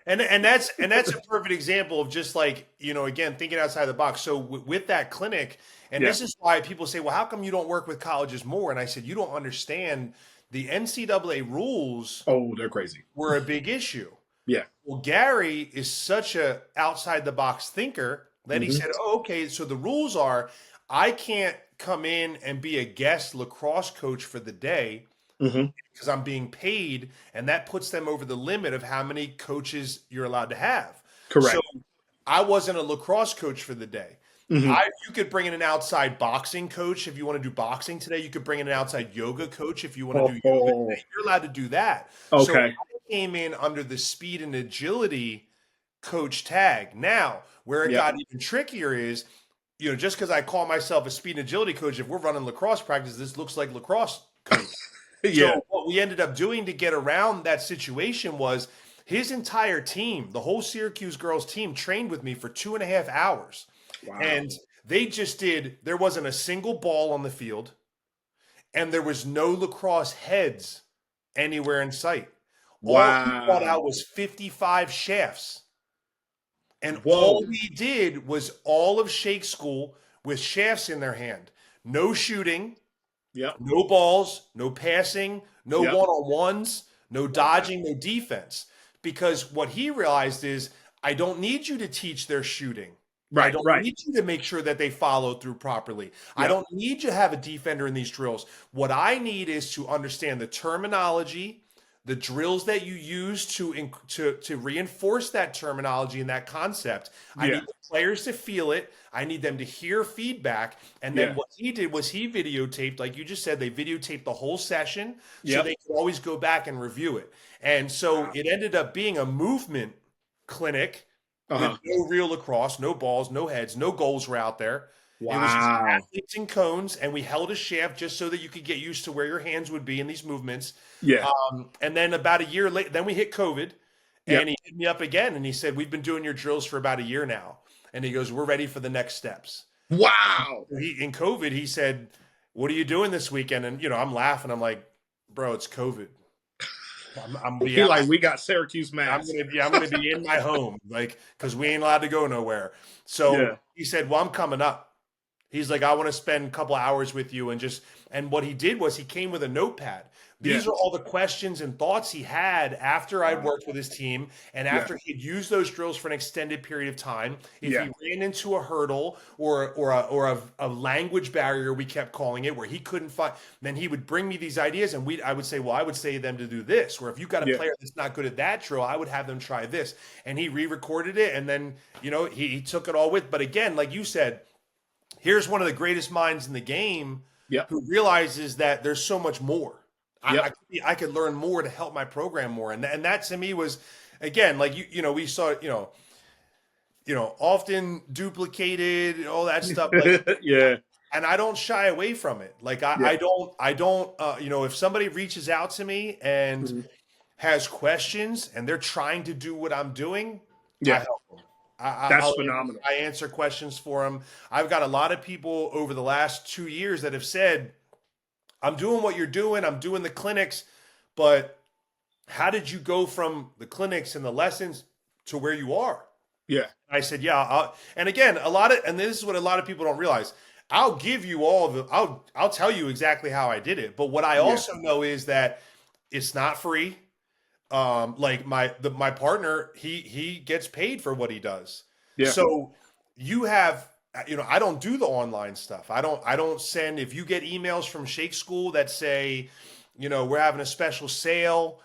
Speaker 2: And that's a perfect example of just like, again, thinking outside the box. So with that clinic, and this is why people say, well, how come you don't work with colleges more? And I said, you don't understand. The NCAA rules,
Speaker 1: they're crazy,
Speaker 2: were a big issue.
Speaker 1: Yeah.
Speaker 2: Well, Gary is such a outside the box thinker that he said, okay, so the rules are I can't come in and be a guest lacrosse coach for the day because I'm being paid, and that puts them over the limit of how many coaches you're allowed to have.
Speaker 1: Correct.
Speaker 2: So I wasn't a lacrosse coach for the day. You could bring in an outside boxing coach if you want to do boxing today. You could bring in an outside yoga coach if you want to do yoga today. You're allowed to do that.
Speaker 1: Okay.
Speaker 2: So I came in under the speed and agility coach tag. Now, where it got even trickier is, just because I call myself a speed and agility coach, if we're running lacrosse practice, this looks like lacrosse coach. So what we ended up doing to get around that situation was his entire team, the whole Syracuse girls team, trained with me for 2.5 hours. Wow. And they just there wasn't a single ball on the field, and there was no lacrosse heads anywhere in sight.
Speaker 1: Wow.
Speaker 2: All we brought out was 55 shafts. And all we did was all of Shake School with shafts in their hand. No shooting, no balls, no passing, no one-on-ones, no dodging, no defense. Because what he realized is, I don't need you to teach their shooting. I
Speaker 1: Right.
Speaker 2: don't
Speaker 1: Right.
Speaker 2: need you to make sure that they follow through properly. I
Speaker 1: Yep.
Speaker 2: don't need you to have a defender in these drills. What I need is to understand the terminology, the drills that you use to reinforce that terminology and that concept. I
Speaker 1: Yeah.
Speaker 2: need the players to feel it. I need them to hear feedback. And then
Speaker 1: Yeah.
Speaker 2: what he did was he videotaped, like you just said, they videotaped the whole session so
Speaker 1: Yep.
Speaker 2: they could always go back and review it. And so
Speaker 1: Wow.
Speaker 2: it ended up being a movement clinic with
Speaker 1: Uh-huh.
Speaker 2: no real lacrosse, no balls, no heads, no goals were out there. It was just
Speaker 1: Wow.
Speaker 2: athletes and cones, and we held a shaft just so that you could get used to where your hands would be in these movements.
Speaker 1: Yeah.
Speaker 2: And then about a year later, then we hit COVID, and
Speaker 1: Yep.
Speaker 2: he hit me up again, and he said, "We've been doing your drills for about a year now," and he goes, "We're ready for the next steps."
Speaker 1: Wow.
Speaker 2: In COVID, he said, "What are you doing this weekend?" And I'm laughing. I'm like, "Bro, it's COVID. I'm be
Speaker 1: He
Speaker 2: out.
Speaker 1: like, we got Syracuse
Speaker 2: I'm
Speaker 1: mask.
Speaker 2: gonna be I'm gonna be in my home, like, because we ain't allowed to go nowhere." So
Speaker 1: Yeah.
Speaker 2: he said, "Well, I'm coming up." He's like, "I want to spend a couple hours with you," and what he did was he came with a notepad.
Speaker 1: Yeah.
Speaker 2: These are all the questions and thoughts he had after I'd
Speaker 1: Wow.
Speaker 2: worked with his team and
Speaker 1: Yeah.
Speaker 2: after he'd used those drills for an extended period of time. If
Speaker 1: Yeah.
Speaker 2: he ran into a hurdle or a language barrier, we kept calling it, where he couldn't find, then he would bring me these ideas, and I would say, well, I would say them to do this. Or if you got a
Speaker 1: Yeah.
Speaker 2: player that's not good at that drill, I would have them try this. And he re-recorded it, and then he took it all with. But again, like you said, here's one of the greatest minds in the game
Speaker 1: Yep.
Speaker 2: who realizes that there's so much more.
Speaker 1: Yep.
Speaker 2: I could learn more to help my program more, and that to me was, again, like we saw, often duplicated, all that stuff, like,
Speaker 1: Yeah.
Speaker 2: and I don't shy away from it. Like
Speaker 1: Yeah.
Speaker 2: I don't if somebody reaches out to me and
Speaker 1: Mhm.
Speaker 2: has questions and they're trying to do what I'm doing, I
Speaker 1: Yeah.
Speaker 2: help them.
Speaker 1: That's phenomenal.
Speaker 2: I answer questions for them. I've got a lot of people over the last 2 years that have said, "I'm doing what you're doing. I'm doing the clinics, but how did you go from the clinics and the lessons to where you are?"
Speaker 1: Yeah.
Speaker 2: I said, "Yeah." And again, and this is what a lot of people don't realize. I'll give you I'll tell you exactly how I did it. But what I
Speaker 1: Yeah.
Speaker 2: also know is that it's not free. Like my partner, he gets paid for what he does.
Speaker 1: Yeah.
Speaker 2: So you have, I don't do the online stuff. I don't send, if you get emails from Shake School that say, we're having a special sale,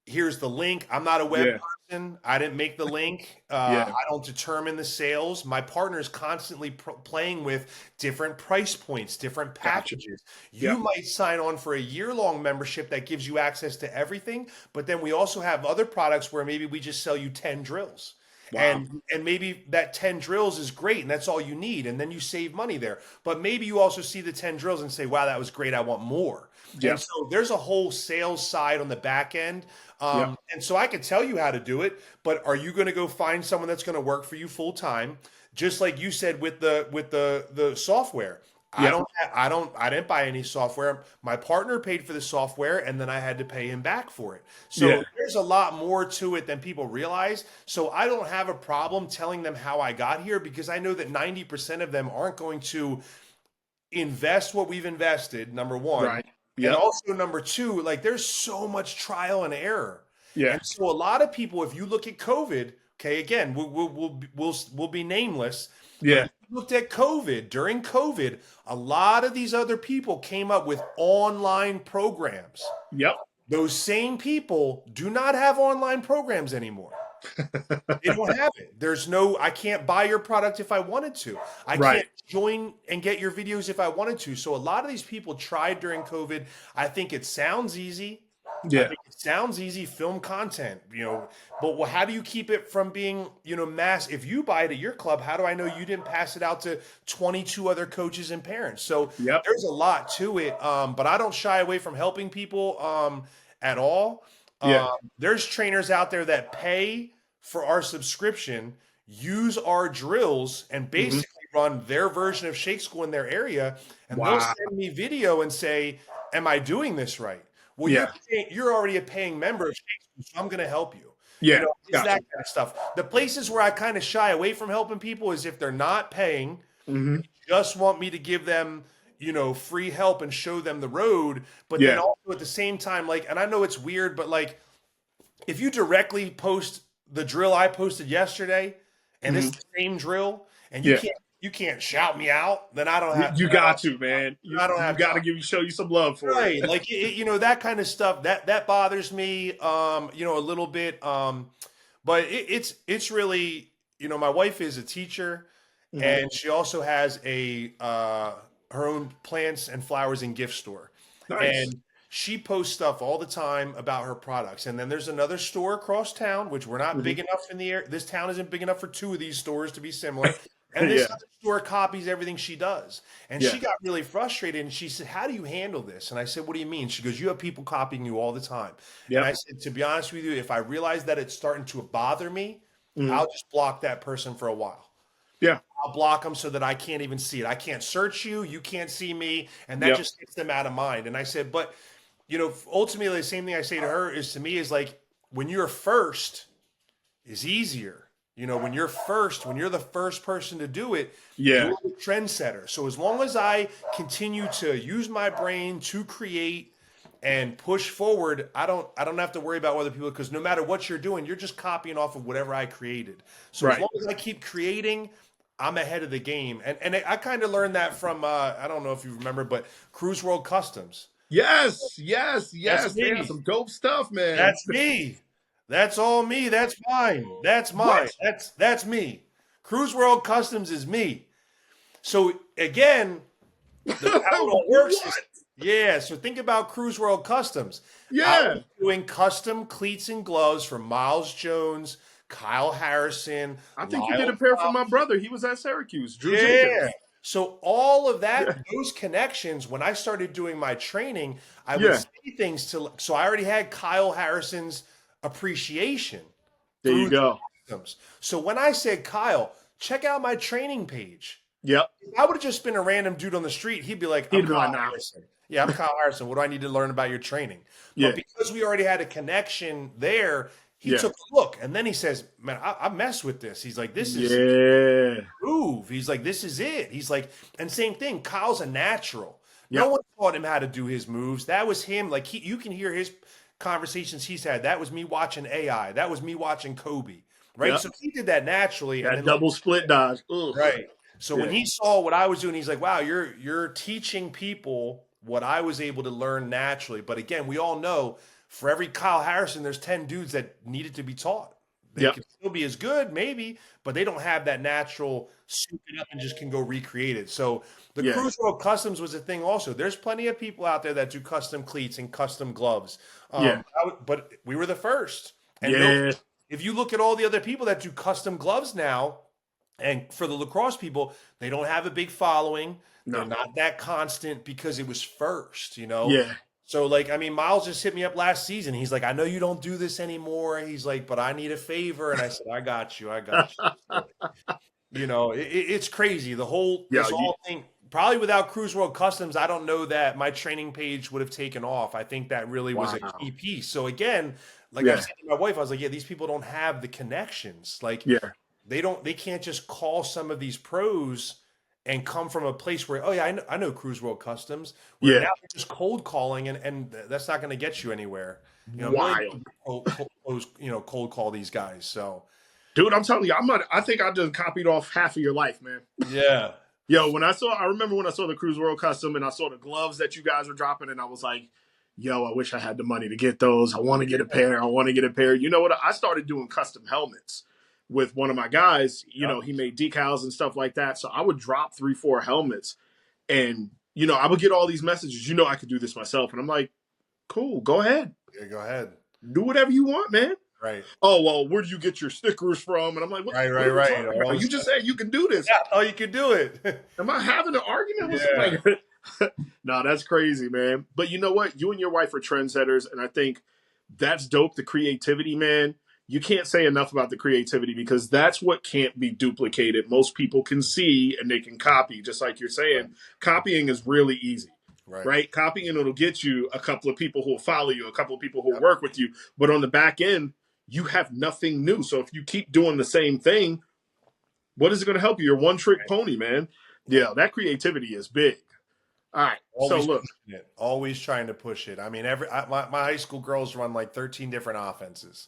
Speaker 2: here's the link. I'm not a web
Speaker 1: Yeah.
Speaker 2: person. I didn't make the link.
Speaker 1: Yeah.
Speaker 2: I don't determine the sales. My partner is constantly playing with different price points, different
Speaker 1: Gotcha.
Speaker 2: packages. You
Speaker 1: Yep.
Speaker 2: might sign on for a year-long membership that gives you access to everything, but then we also have other products where maybe we just sell you 10 drills.
Speaker 1: Wow.
Speaker 2: And maybe that 10 drills is great and that's all you need, and then you save money there. But maybe you also see the 10 drills and say, "Wow, that was great. I want more." And
Speaker 1: Yep.
Speaker 2: so there's a whole sales side on the back end.
Speaker 1: Yep.
Speaker 2: And so I could tell you how to do it, but are you going to go find someone that's going to work for you full time? Just like you said with the software.
Speaker 1: Yep.
Speaker 2: I didn't buy any software. My partner paid for the software and then I had to pay him back for it.
Speaker 1: Yeah.
Speaker 2: So there's a lot more to it than people realize. So I don't have a problem telling them how I got here, because I know that 90% of them aren't going to invest what we've invested, number one.
Speaker 1: Right.
Speaker 2: And
Speaker 1: Yep.
Speaker 2: also number two, like, there's so much trial and error.
Speaker 1: Yeah.
Speaker 2: And so a lot of people, if you look at COVID, okay, again, we'll be nameless, but
Speaker 1: Yeah.
Speaker 2: if you looked at COVID, during COVID, a lot of these other people came up with online programs.
Speaker 1: Yep.
Speaker 2: Those same people do not have online programs anymore. They don't have it. I can't buy your product if I wanted to. I
Speaker 1: Right.
Speaker 2: can't join and get your videos if I wanted to. So a lot of these people tried during COVID. I think it sounds easy. I
Speaker 1: Yeah.
Speaker 2: think it sounds easy, film content, but how do you keep it from being, mass? If you buy it at your club, how do I know you didn't pass it out to 22 other coaches and parents? So
Speaker 1: Yep.
Speaker 2: there's a lot to it. But I don't shy away from helping people at all.
Speaker 1: Yeah.
Speaker 2: There's trainers out there that pay for our subscription, use our drills, and
Speaker 1: Hmm.
Speaker 2: basically run their version of Shake School in their area. And they'll
Speaker 1: Wow.
Speaker 2: send me video and say, "Am I doing this right?" Well,
Speaker 1: Yeah.
Speaker 2: you're already a paying member of Shake School, so I'm going to help you.
Speaker 1: Yeah.
Speaker 2: It's that
Speaker 1: Gotcha.
Speaker 2: kind of stuff. The places where I kind of shy away from helping people is if they're not paying,
Speaker 1: Hmm.
Speaker 2: just want me to give them, free help and show them the road. But then
Speaker 1: Yeah.
Speaker 2: also at the same time, like, and I know it's weird, but like, if you directly post the drill I posted yesterday and it's
Speaker 1: Hmm.
Speaker 2: the same drill, and
Speaker 1: Yeah.
Speaker 2: you can't shout me out, then
Speaker 1: You got to, man.
Speaker 2: I don't
Speaker 1: You
Speaker 2: have
Speaker 1: got to
Speaker 2: time.
Speaker 1: show you some love for it.
Speaker 2: Right, like that kind of stuff that bothers me, a little bit. But it's really, my wife is a teacher,
Speaker 1: Mhm.
Speaker 2: and she also has her own plants and flowers and gift store,
Speaker 1: Nice.
Speaker 2: and she posts stuff all the time about her products. And then there's another store across town, which we're not
Speaker 1: Mhm.
Speaker 2: big enough in the area. This town isn't big enough for two of these stores to be similar. And this
Speaker 1: Yeah.
Speaker 2: other store copies everything she does. And
Speaker 1: Yeah.
Speaker 2: she got really frustrated and she said, "How do you handle this?" And I said, "What do you mean?" She goes, "You have people copying you all the time." And I
Speaker 1: Yep.
Speaker 2: said, "To be honest with you, if I realize that it's starting to bother me,
Speaker 1: Mhm.
Speaker 2: I'll just block that person for a while.
Speaker 1: Yeah.
Speaker 2: I'll block them so that I can't even see it. I can't search you. You can't see me. And that
Speaker 1: Yep.
Speaker 2: just gets them out of mind." And I said, "But, ultimately, the same thing I say to her is to me is like, when you're first is easier. When you're first, when you're the first person to do it,
Speaker 1: Yeah.
Speaker 2: you're the trendsetter. So as long as I continue to use my brain to create and push forward, I don't have to worry about other people, because no matter what you're doing, you're just copying off of whatever I created. So as
Speaker 1: Right.
Speaker 2: long as I keep creating, I'm ahead of the game." And I kind of learned that from I don't know if you remember, but Cruise World Customs.
Speaker 1: Yes. Yes.
Speaker 2: That's
Speaker 1: Yes. They have
Speaker 2: me.
Speaker 1: some dope stuff, man.
Speaker 2: That's me. That's all me. That's mine. That's mine.
Speaker 1: What?
Speaker 2: That's me. Cruise World Customs is me. So again, how it all works is,
Speaker 1: What?
Speaker 2: yeah. So think about Cruise World Customs. I was
Speaker 1: Yeah.
Speaker 2: doing custom cleats and gloves for Miles Jones, Kyle Harrison,
Speaker 1: I think you did
Speaker 2: Lyle
Speaker 1: a pair for my
Speaker 2: Thompson.
Speaker 1: brother. He was at Syracuse. Drew
Speaker 2: Yeah.
Speaker 1: Jenkins.
Speaker 2: So all of
Speaker 1: Yeah.
Speaker 2: that, those connections, when I started doing my training, I would
Speaker 1: Yeah.
Speaker 2: say things to, so I already had Kyle Harrison's appreciation
Speaker 1: There you
Speaker 2: through the
Speaker 1: go.
Speaker 2: systems. So when I said, "Kyle, check out my training page,"
Speaker 1: Yep.
Speaker 2: if I would have just been a random dude on the street, he'd be like,
Speaker 1: He'd
Speaker 2: "I'm
Speaker 1: be
Speaker 2: Kyle
Speaker 1: like, nah.
Speaker 2: Harrison. Yeah, I'm Kyle Harrison. What do I need to learn about your training?" But
Speaker 1: Yeah.
Speaker 2: because we already had a connection there, he
Speaker 1: Yeah.
Speaker 2: took a look, and then he says, "Man, I mess with this." He's like, "This is
Speaker 1: Yeah.
Speaker 2: move." He's like, "This is it." He's like, and same thing. Kyle's a natural. No
Speaker 1: Yep.
Speaker 2: one taught him how to do his moves. That was him. Like you can hear his conversations he's had. That was me watching AI. That was me watching Kobe. Right.
Speaker 1: Yep.
Speaker 2: So he did that naturally, and
Speaker 1: That
Speaker 2: then like,
Speaker 1: double split dodge. Ugh.
Speaker 2: right. So when
Speaker 1: Yeah.
Speaker 2: he saw what I was doing, he's like, "Wow, you're teaching people what I was able to learn naturally." But again, we all know for every Kyle Harrison, there's 10 dudes that needed to be taught. They
Speaker 1: Yep.
Speaker 2: could still be as good, maybe, but they don't have that natural soup it up and just can go recreate it. So the
Speaker 1: Yeah.
Speaker 2: Cruise World Customs was a thing also. There's plenty of people out there that do custom cleats and custom gloves.
Speaker 1: Yeah.
Speaker 2: But we were the first. And no,
Speaker 1: Yeah.
Speaker 2: if you look at all the other people that do custom gloves now, and for the lacrosse people, they don't have a big following. They're
Speaker 1: No.
Speaker 2: not that constant because it was first.
Speaker 1: Yeah.
Speaker 2: So, like, I mean, Miles just hit me up last season. He's like, "I know you don't do this anymore." He's like, "But I need a favor." And I said, "I got you. I got you." So, it's crazy.
Speaker 1: Yeah.
Speaker 2: This whole thing, probably without Cruise World Customs, I don't know that my training page would have taken off. I think that really was a
Speaker 1: Wow.
Speaker 2: key piece. So, again, like I
Speaker 1: Yeah.
Speaker 2: said to my wife, I was like, "Yeah, these people don't have the connections. Like,
Speaker 1: Yeah.
Speaker 2: they can't just call some of these pros and come from a place where, oh yeah, I know Cruise World Customs, where now
Speaker 1: Yeah.
Speaker 2: they're just cold calling, and that's not going to get you anywhere. Million
Speaker 1: Wild.
Speaker 2: people cold call these guys. So
Speaker 1: Dude, I'm telling you, I think I just copied off half of your life, man.
Speaker 2: yeah,
Speaker 1: Yo, I remember when I saw the Cruise World Custom and I saw the gloves that you guys were dropping, and I was like, yo, I wish I had the money to get those. I want to get a pair. I want to get a pair. You know what? I started doing custom helmets with one of my guys.
Speaker 2: yep,
Speaker 1: He made decals and stuff like that. So I would drop 3, 4 helmets, and I would get all these messages. I could do this myself, and I'm like, cool, go ahead,
Speaker 2: yeah, go ahead.
Speaker 1: do whatever you want, man.
Speaker 2: Right,
Speaker 1: Oh, well, where do you get your stickers from? And I'm like,
Speaker 2: right,
Speaker 1: what
Speaker 2: right,
Speaker 1: are we
Speaker 2: right.
Speaker 1: talking about? You just said you can do this.
Speaker 2: Yeah, oh, you could do it.
Speaker 1: Am I having an argument with
Speaker 2: Yeah,
Speaker 1: somebody? No, that's crazy, man. But you know what? You and your wife are trendsetters, and I think that's dope. The creativity, man. You can't say enough about the creativity, because that's what can't be duplicated. Most people can see and they can copy, just like you're
Speaker 2: right,
Speaker 1: saying. Copying is really easy,
Speaker 2: right.
Speaker 1: right? Copying, it'll get you a couple of people who will follow you, a couple of people who will
Speaker 2: Yep.
Speaker 1: work with you. But on the back end, you have nothing new. So if you keep doing the same thing, what is it going to help you? You're one trick pony, man.
Speaker 2: Yep.
Speaker 1: Yeah, that creativity is big. All right. So
Speaker 2: Always
Speaker 1: look,
Speaker 2: pushing it. Always trying to push it. I mean, my high school girls run like 13 different offenses.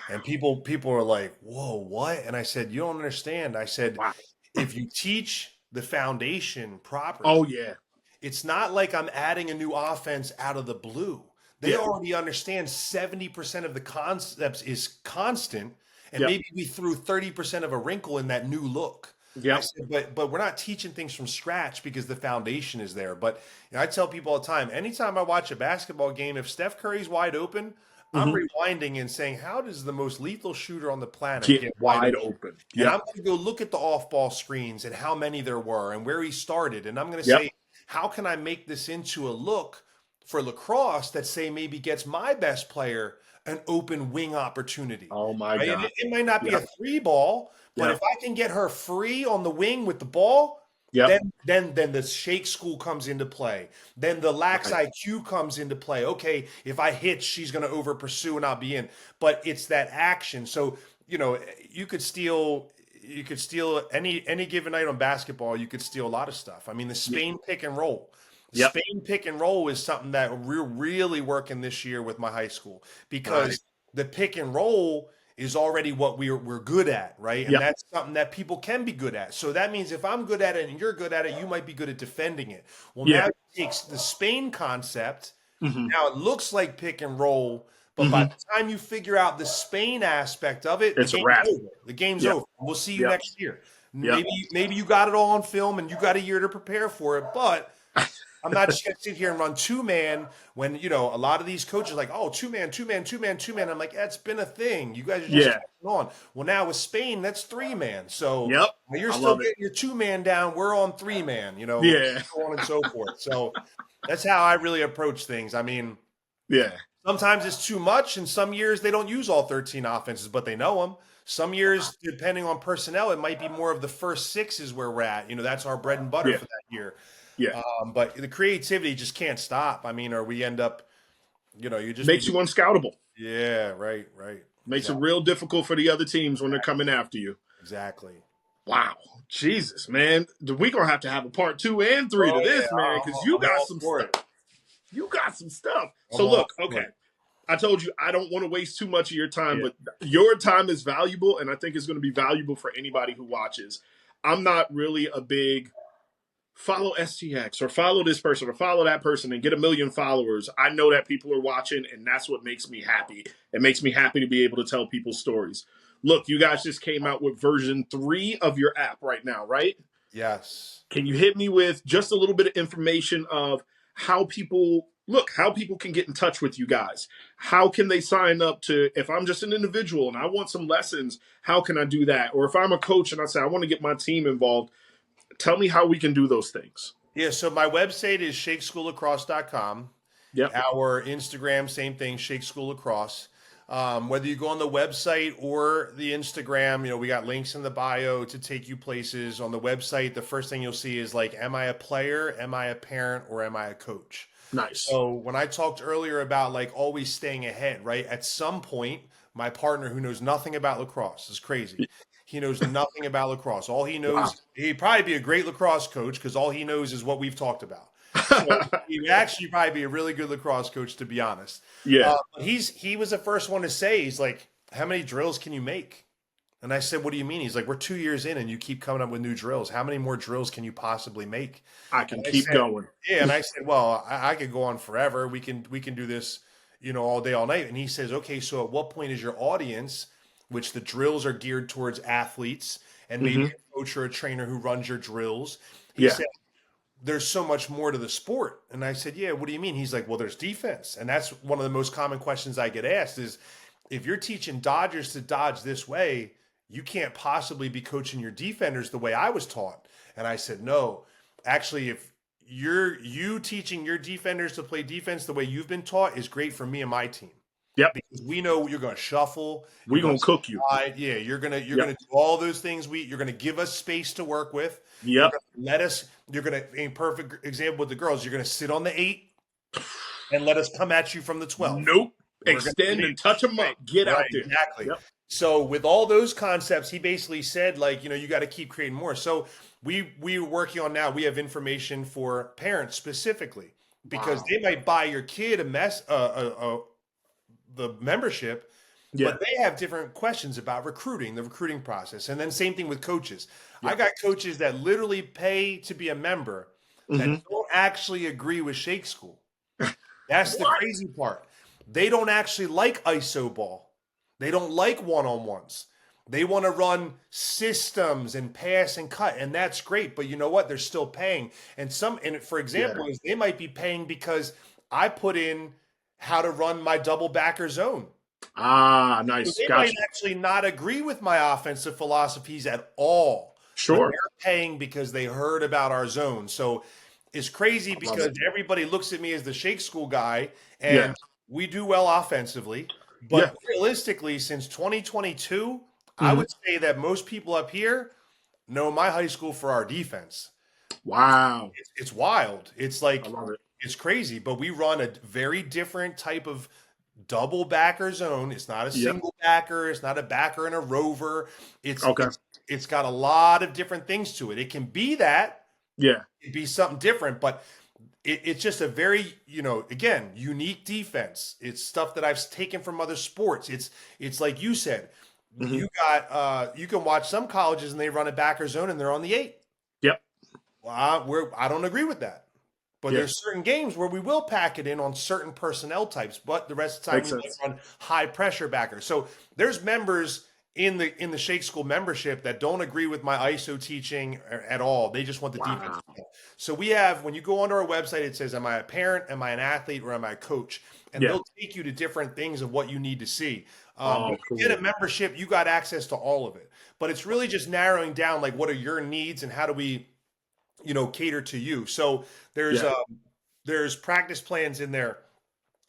Speaker 2: And people are like, "Whoa, what?" And I said, "You don't understand." I said,
Speaker 1: wow.
Speaker 2: if you teach the foundation properly,
Speaker 1: Oh yeah.
Speaker 2: it's not like I'm adding a new offense out of the blue. They
Speaker 1: Yeah.
Speaker 2: already understand 70% of the concepts is constant, and
Speaker 1: Yep.
Speaker 2: maybe we threw 30% of a wrinkle in that new look. I
Speaker 1: Yep.
Speaker 2: said, but we're not teaching things from scratch because the foundation is there. But I tell people all the time, anytime I watch a basketball game, if Steph Curry's wide open, I'm
Speaker 1: Hmm.
Speaker 2: rewinding and saying, how does the most lethal shooter on the planet
Speaker 1: Get
Speaker 2: get wide
Speaker 1: wide
Speaker 2: open?
Speaker 1: open.
Speaker 2: And
Speaker 1: Yep.
Speaker 2: I'm going to go look at the off-ball screens and how many there were and where he started. And I'm going to
Speaker 1: Yep.
Speaker 2: say, how can I make this into a look for lacrosse that say maybe gets my best player an open wing opportunity,
Speaker 1: Oh my
Speaker 2: right? And
Speaker 1: God.
Speaker 2: it might not be a
Speaker 1: Yep.
Speaker 2: three ball, but if
Speaker 1: Yep.
Speaker 2: I can get her free on the wing with the ball,
Speaker 1: Yep.
Speaker 2: then the shake school comes into play. Then the lax
Speaker 1: Right.
Speaker 2: IQ comes into play. Okay, if I hit, she's going to over pursue and I'll be in. But it's that action. So you could steal any given night on basketball. You could steal a lot of stuff. I mean, the
Speaker 1: Yep.
Speaker 2: Spain pick and roll.
Speaker 1: Yep.
Speaker 2: Spain pick and roll is something that we're really working this year with my high school
Speaker 1: Right.
Speaker 2: because the pick and roll is already what we're good at, right? And
Speaker 1: Yep.
Speaker 2: that's something that people can be good at. So that means if I'm good at it and you're good at it, you might be good at defending it. Well,
Speaker 1: Yeah.
Speaker 2: now it takes the Spain concept.
Speaker 1: Hmm.
Speaker 2: Now it looks like pick and roll, but by
Speaker 1: Hmm.
Speaker 2: the time you figure out the Spain aspect of it, the
Speaker 1: It's a
Speaker 2: game's
Speaker 1: wrap.
Speaker 2: over. The game's
Speaker 1: Yep.
Speaker 2: over. We'll see you
Speaker 1: Yep.
Speaker 2: next year.
Speaker 1: Yep.
Speaker 2: Maybe you got it all on film and you got a year to prepare for it, but I'm not just going to sit here and run two man when, a lot of these coaches are like, oh, two man, two man, two man, two man. I'm like, that's been a thing. You guys are just
Speaker 1: Yeah.
Speaker 2: catching on. Well, now with Spain, that's three man. So
Speaker 1: Yep.
Speaker 2: while you're
Speaker 1: I
Speaker 2: still
Speaker 1: love it.
Speaker 2: getting your two man down, we're on three man,
Speaker 1: Yeah.
Speaker 2: so on and so forth. So that's how I really approach things. I mean,
Speaker 1: Yeah.
Speaker 2: sometimes it's too much, and some years they don't use all 13 offenses, but they know them. Some years, depending on personnel, it might be more of the first six is where we're at. That's our bread and butter
Speaker 1: Yeah.
Speaker 2: for that year.
Speaker 1: Yeah.
Speaker 2: But the creativity just can't stop. I mean, or we end up, you just be
Speaker 1: Makes you
Speaker 2: doing,
Speaker 1: unscoutable.
Speaker 2: yeah, right.
Speaker 1: Makes it
Speaker 2: Exactly.
Speaker 1: real difficult for the other teams when they're coming after you.
Speaker 2: Exactly.
Speaker 1: Wow. Jesus, man. We gonna have to have a part 2 and 3 to
Speaker 2: Oh,
Speaker 1: this,
Speaker 2: yeah.
Speaker 1: man, because you
Speaker 2: I'm
Speaker 1: got
Speaker 2: all
Speaker 1: some
Speaker 2: for
Speaker 1: stuff.
Speaker 2: it.
Speaker 1: You got some stuff.
Speaker 2: I'm
Speaker 1: So
Speaker 2: all
Speaker 1: look,
Speaker 2: for
Speaker 1: okay.
Speaker 2: it.
Speaker 1: I told you I don't want to waste too much of your time,
Speaker 2: Yeah.
Speaker 1: but your time is valuable, and I think it's going to be valuable for anybody who watches. I'm not really a big follow STX or follow this person or follow that person and get a million followers. I know that people are watching, and that's what makes me happy. It makes me happy to be able to tell people stories. Look, you guys just came out with version 3 of your app right now, right?
Speaker 2: Yes.
Speaker 1: Can you hit me with just a little bit of information of how people can get in touch with you guys? How can they sign up to, if I'm just an individual and I want some lessons, how can I do that? Or if I'm a coach and I say I want to get my team involved, tell me how we can do those things.
Speaker 2: Yeah. So my website is shakeschoolacross.com.
Speaker 1: Yep.
Speaker 2: Our Instagram, same thing, Shake School Lacrosse. Whether you go on the website or the Instagram, we got links in the bio to take you places. On the website, the first thing you'll see is like, am I a player? Am I a parent? Or am I a coach?
Speaker 1: Nice.
Speaker 2: So when I talked earlier about like always staying ahead, right? At some point, my partner who knows nothing about lacrosse is crazy. He knows nothing about lacrosse. All he
Speaker 1: Wow.
Speaker 2: knows, he'd probably be a great lacrosse coach because all he knows is what we've talked about. So he'd actually probably be a really good lacrosse coach, to be honest.
Speaker 1: Yeah.
Speaker 2: He was the first one to say, he's like, how many drills can you make? And I said, what do you mean? He's like, we're 2 years in and you keep coming up with new drills. How many more drills can you possibly make?
Speaker 1: I can
Speaker 2: And I
Speaker 1: keep
Speaker 2: said,
Speaker 1: going.
Speaker 2: yeah. And I said, well, I could go on forever. We can do this, all day, all night. And he says, okay, so at what point is your audience, which the drills are geared towards athletes and maybe
Speaker 1: Hmm.
Speaker 2: a coach or a trainer who runs your drills. He
Speaker 1: Yeah.
Speaker 2: said, there's so much more to the sport. And I said, yeah, what do you mean? He's like, well, there's defense. And that's one of the most common questions I get asked is, if you're teaching dodgers to dodge this way, you can't possibly be coaching your defenders the way I was taught. And I said, no, actually, if you teaching your defenders to play defense the way you've been taught is great for me and my team.
Speaker 1: Yep.
Speaker 2: Because we know you're going to shuffle.
Speaker 1: We're
Speaker 2: You're
Speaker 1: going to cook you.
Speaker 2: slide. Yeah, you're gonna
Speaker 1: Yep.
Speaker 2: do all those things. You're gonna give us space to work with. You're
Speaker 1: Yep.
Speaker 2: gonna let us. You're gonna, a perfect example with the girls. You're gonna sit on the 8 and let us come at you from the 12.
Speaker 1: Nope.
Speaker 2: We're gonna
Speaker 1: Extend
Speaker 2: be-
Speaker 1: and touch them up. Get
Speaker 2: Right,
Speaker 1: out there.
Speaker 2: exactly.
Speaker 1: Yep.
Speaker 2: So with all those concepts, he basically said, like, you got to keep creating more. So we're working on now. We have information for parents specifically because
Speaker 1: Wow.
Speaker 2: they might buy your kid the membership,
Speaker 1: Yeah.
Speaker 2: but they have different questions about recruiting, the recruiting process. And then same thing with coaches. I
Speaker 1: Yeah.
Speaker 2: got coaches that literally pay to be a member that
Speaker 1: Hmm.
Speaker 2: don't actually agree with Shake School. That's the
Speaker 1: What?
Speaker 2: crazy part. They don't actually like ISO ball. They don't like one-on-ones. They want to run systems and pass and cut, and that's great. But you know what? They're still paying. And for
Speaker 1: Yeah.
Speaker 2: example, is they might be paying because I put in how to run my double backer zone.
Speaker 1: Ah,
Speaker 2: So
Speaker 1: nice.
Speaker 2: they might
Speaker 1: Gotcha.
Speaker 2: actually not agree with my offensive philosophies at all, but
Speaker 1: Sure.
Speaker 2: they're paying because they heard about our zone. So it's crazy
Speaker 1: I love
Speaker 2: because
Speaker 1: it.
Speaker 2: everybody looks at me as the Shake School guy,
Speaker 1: Yeah.
Speaker 2: and we do well offensively.
Speaker 1: Yeah.
Speaker 2: But realistically, since 2022, I
Speaker 1: Hmm.
Speaker 2: would say that most people up here know my high school for our defense.
Speaker 1: Wow.
Speaker 2: It's wild. It's
Speaker 1: I
Speaker 2: like
Speaker 1: love it.
Speaker 2: it's crazy, but we run a very different type of double backer zone. It's not a
Speaker 1: Yep.
Speaker 2: single backer. It's not a backer and a rover. It's
Speaker 1: Okay.
Speaker 2: it's it's got a lot of different things to it. It can be that,
Speaker 1: Yeah.
Speaker 2: it be something different, but it's just a very, again, unique defense. It's stuff that I've taken from other sports. It's like you said,
Speaker 1: Hmm.
Speaker 2: you can watch some colleges and they run a backer zone and they're on the 8.
Speaker 1: Yep.
Speaker 2: Well, I don't agree with that. But
Speaker 1: Yeah.
Speaker 2: there's certain games where we will pack it in on certain personnel types, but the rest of the time
Speaker 1: Makes
Speaker 2: we might
Speaker 1: sense.
Speaker 2: run high pressure backers. So there's members in the Shake School membership that don't agree with my ISO teaching at all. They just want the defense.
Speaker 1: Wow.
Speaker 2: So we have, when you go onto our website, it says, am I a parent, am I an athlete, or am I a coach? And
Speaker 1: Yeah.
Speaker 2: they'll take you to different things of what you need to see. But
Speaker 1: Oh,
Speaker 2: if you get
Speaker 1: cool.
Speaker 2: a membership, you got access to all of it. But it's really just narrowing down, like, what are your needs and how do we, cater to you. So there's
Speaker 1: Yeah.
Speaker 2: there's practice plans in there.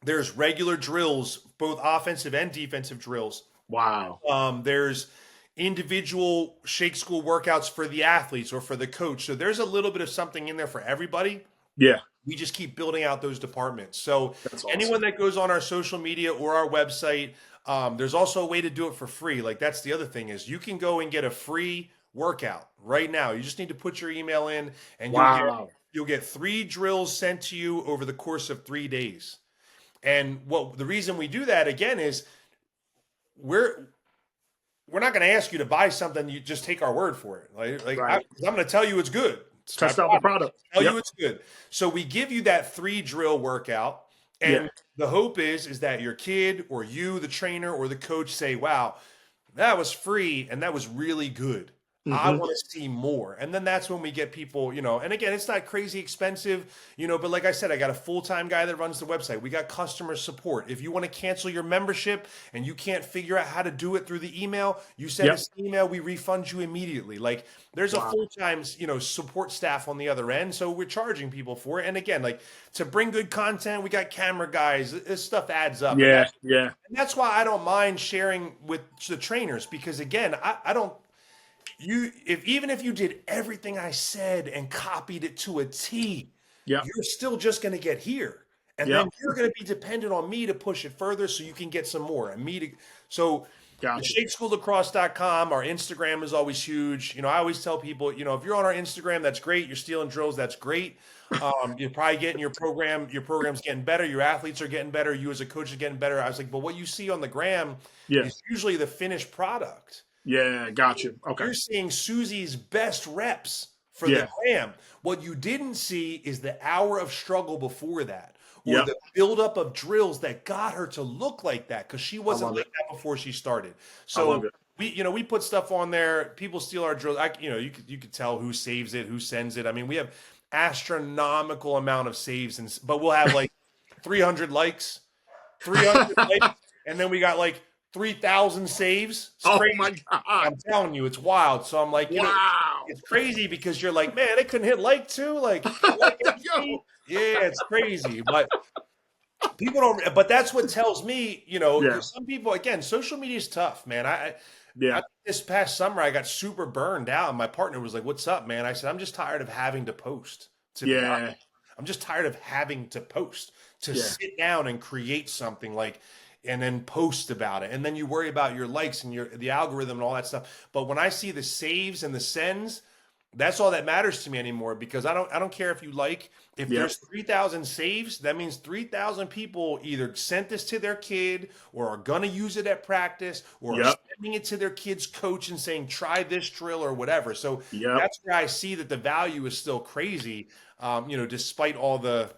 Speaker 2: There's regular drills, both offensive and defensive drills.
Speaker 1: Wow.
Speaker 2: There's individual Shake School workouts for the athletes or for the coach. So there's a little bit of something in there for everybody.
Speaker 1: Yeah.
Speaker 2: We just keep building out those departments. So
Speaker 1: That's
Speaker 2: anyone
Speaker 1: awesome.
Speaker 2: that goes on our social media or our website, there's also a way to do it for free. Like, that's the other thing, is you can go and get a free workout right now. You just need to put your email in, and
Speaker 1: Wow.
Speaker 2: you'll get 3 drills sent to you over the course of 3 days. And what the reason we do that again is we're we're not going to ask you to buy something. You just take our word for it.
Speaker 1: Right.
Speaker 2: I'm going to tell you it's good. It's my
Speaker 1: Test out the
Speaker 2: product.
Speaker 1: product.
Speaker 2: Tell you
Speaker 1: Yep.
Speaker 2: it's good. So we give you that 3 drill workout,
Speaker 1: Yeah.
Speaker 2: and the hope is that your kid or you, the trainer or the coach, say, "Wow, that was free and that was really good. I
Speaker 1: Hmm.
Speaker 2: want to see more." And then that's when we get people, and again, it's not crazy expensive, but like I said, I got a full-time guy that runs the website. We got customer support. If you want to cancel your membership and you can't figure out how to do it through the email, you send
Speaker 1: Yep.
Speaker 2: us an email, we refund you immediately. Like, there's a
Speaker 1: Wow.
Speaker 2: full-time, support staff on the other end. So we're charging people for it. And again, like, to bring good content, we got camera guys. This stuff adds up.
Speaker 1: Yeah. Yeah.
Speaker 2: And that's why I don't mind sharing with the trainers, because again, I don't, even if you did everything I said and copied it to a T,
Speaker 1: Yep.
Speaker 2: you're still just going to get here. And
Speaker 1: Yep.
Speaker 2: then you're going to be dependent on me to push it further so you can get some more. And so
Speaker 1: Gotcha.
Speaker 2: ShakeSchoolLacrosse.com, our Instagram is always huge. I always tell people, if you're on our Instagram, that's great. You're stealing drills, that's great. You're probably getting your program's getting better. Your athletes are getting better. You as a coach are getting better. I was like, but what you see on the gram
Speaker 1: Yeah.
Speaker 2: is usually the finished product.
Speaker 1: Yeah. Gotcha. Okay.
Speaker 2: You're seeing Susie's best reps for the
Speaker 1: Yeah.
Speaker 2: gram. What you didn't see is the hour of struggle before that, or
Speaker 1: Yep.
Speaker 2: the buildup of drills that got her to look like that, because she
Speaker 1: I
Speaker 2: wasn't
Speaker 1: love
Speaker 2: like
Speaker 1: it.
Speaker 2: that before she started.
Speaker 1: I love
Speaker 2: So
Speaker 1: it.
Speaker 2: we put stuff on there. People steal our drills. You could tell who saves it, who sends it. I mean, we have astronomical amount of saves, but we'll have like 300 likes, 300 likes, and then we got like 3,000 saves. It's
Speaker 1: Oh
Speaker 2: crazy.
Speaker 1: my God.
Speaker 2: I'm telling you, it's wild. So I'm like,
Speaker 1: Wow.
Speaker 2: it's crazy because you're like, man, they couldn't hit like too. Like,
Speaker 1: Yo.
Speaker 2: yeah, it's crazy. But people don't. But that's what tells me,
Speaker 1: Yeah.
Speaker 2: because some people, again, social media is tough, man.
Speaker 1: Yeah.
Speaker 2: This past summer, I got super burned out. My partner was like, "What's up, man?" I said, "I'm just tired of having to post. To be honest,
Speaker 1: Yeah.
Speaker 2: I'm just tired of having to post, to
Speaker 1: Yeah.
Speaker 2: sit down and create something like." And then post about it, and then you worry about your likes and the algorithm and all that stuff. But when I see the saves and the sends, That's all that matters to me anymore because I don't care if you like if
Speaker 1: Yep.
Speaker 2: there's 3,000 saves, that means 3,000 people either sent this to their kid or are gonna use it at practice or are
Speaker 1: Yep.
Speaker 2: sending it to their kid's coach and saying try this drill or whatever. So
Speaker 1: Yep.
Speaker 2: that's where I see that the value is still crazy, despite all the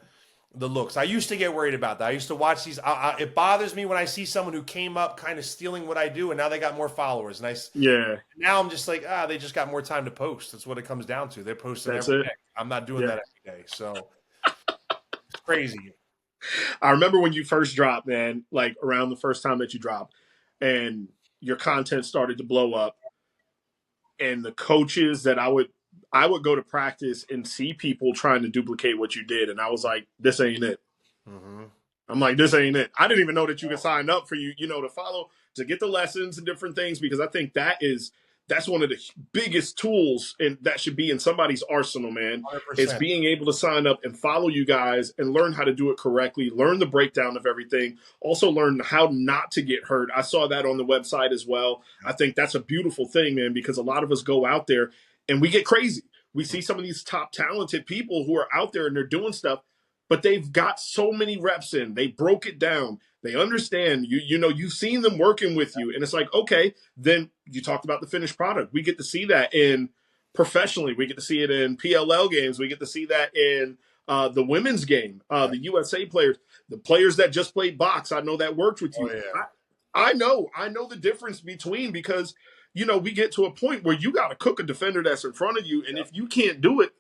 Speaker 2: looks. I used to get worried about that. I used to watch these. It bothers me when I see someone who came up kind of stealing what I do, and now they got more followers.
Speaker 1: Yeah.
Speaker 2: Now I'm just like, they just got more time to post. That's what it comes down to. They're posting
Speaker 1: That's
Speaker 2: every
Speaker 1: it.
Speaker 2: day. I'm not doing
Speaker 1: Yeah.
Speaker 2: that every day, so it's crazy.
Speaker 1: I remember when you first dropped, man, like around the first time that you dropped, and your content started to blow up, and the coaches that I would go to practice and see people trying to duplicate what you did, and I was like, this ain't it.
Speaker 2: Hmm.
Speaker 1: I'm like, this ain't it. I didn't even know that you could sign up for to follow, to get the lessons and different things, because I think that's one of the biggest tools and that should be in somebody's arsenal, man, is
Speaker 2: 100%.
Speaker 1: being able to sign up and follow you guys and learn how to do it correctly, learn the breakdown of everything, also learn how not to get hurt. I saw that on the website as well. I think that's a beautiful thing, man, because a lot of us go out there and we get crazy. We see some of these top talented people who are out there and they're doing stuff, but they've got so many reps in. They broke it down. They understand you. You've seen them working with you, and it's like, okay, then you talked about the finished product. We get to see that in professionally. We get to see it in PLL games. We get to see that in the women's game, the USA players, the players that just played box. I know that worked with
Speaker 2: Oh
Speaker 1: you.
Speaker 2: yeah.
Speaker 1: I know the difference between, because we get to a point where you got to cook a defender that's in front of you, and if you can't do it,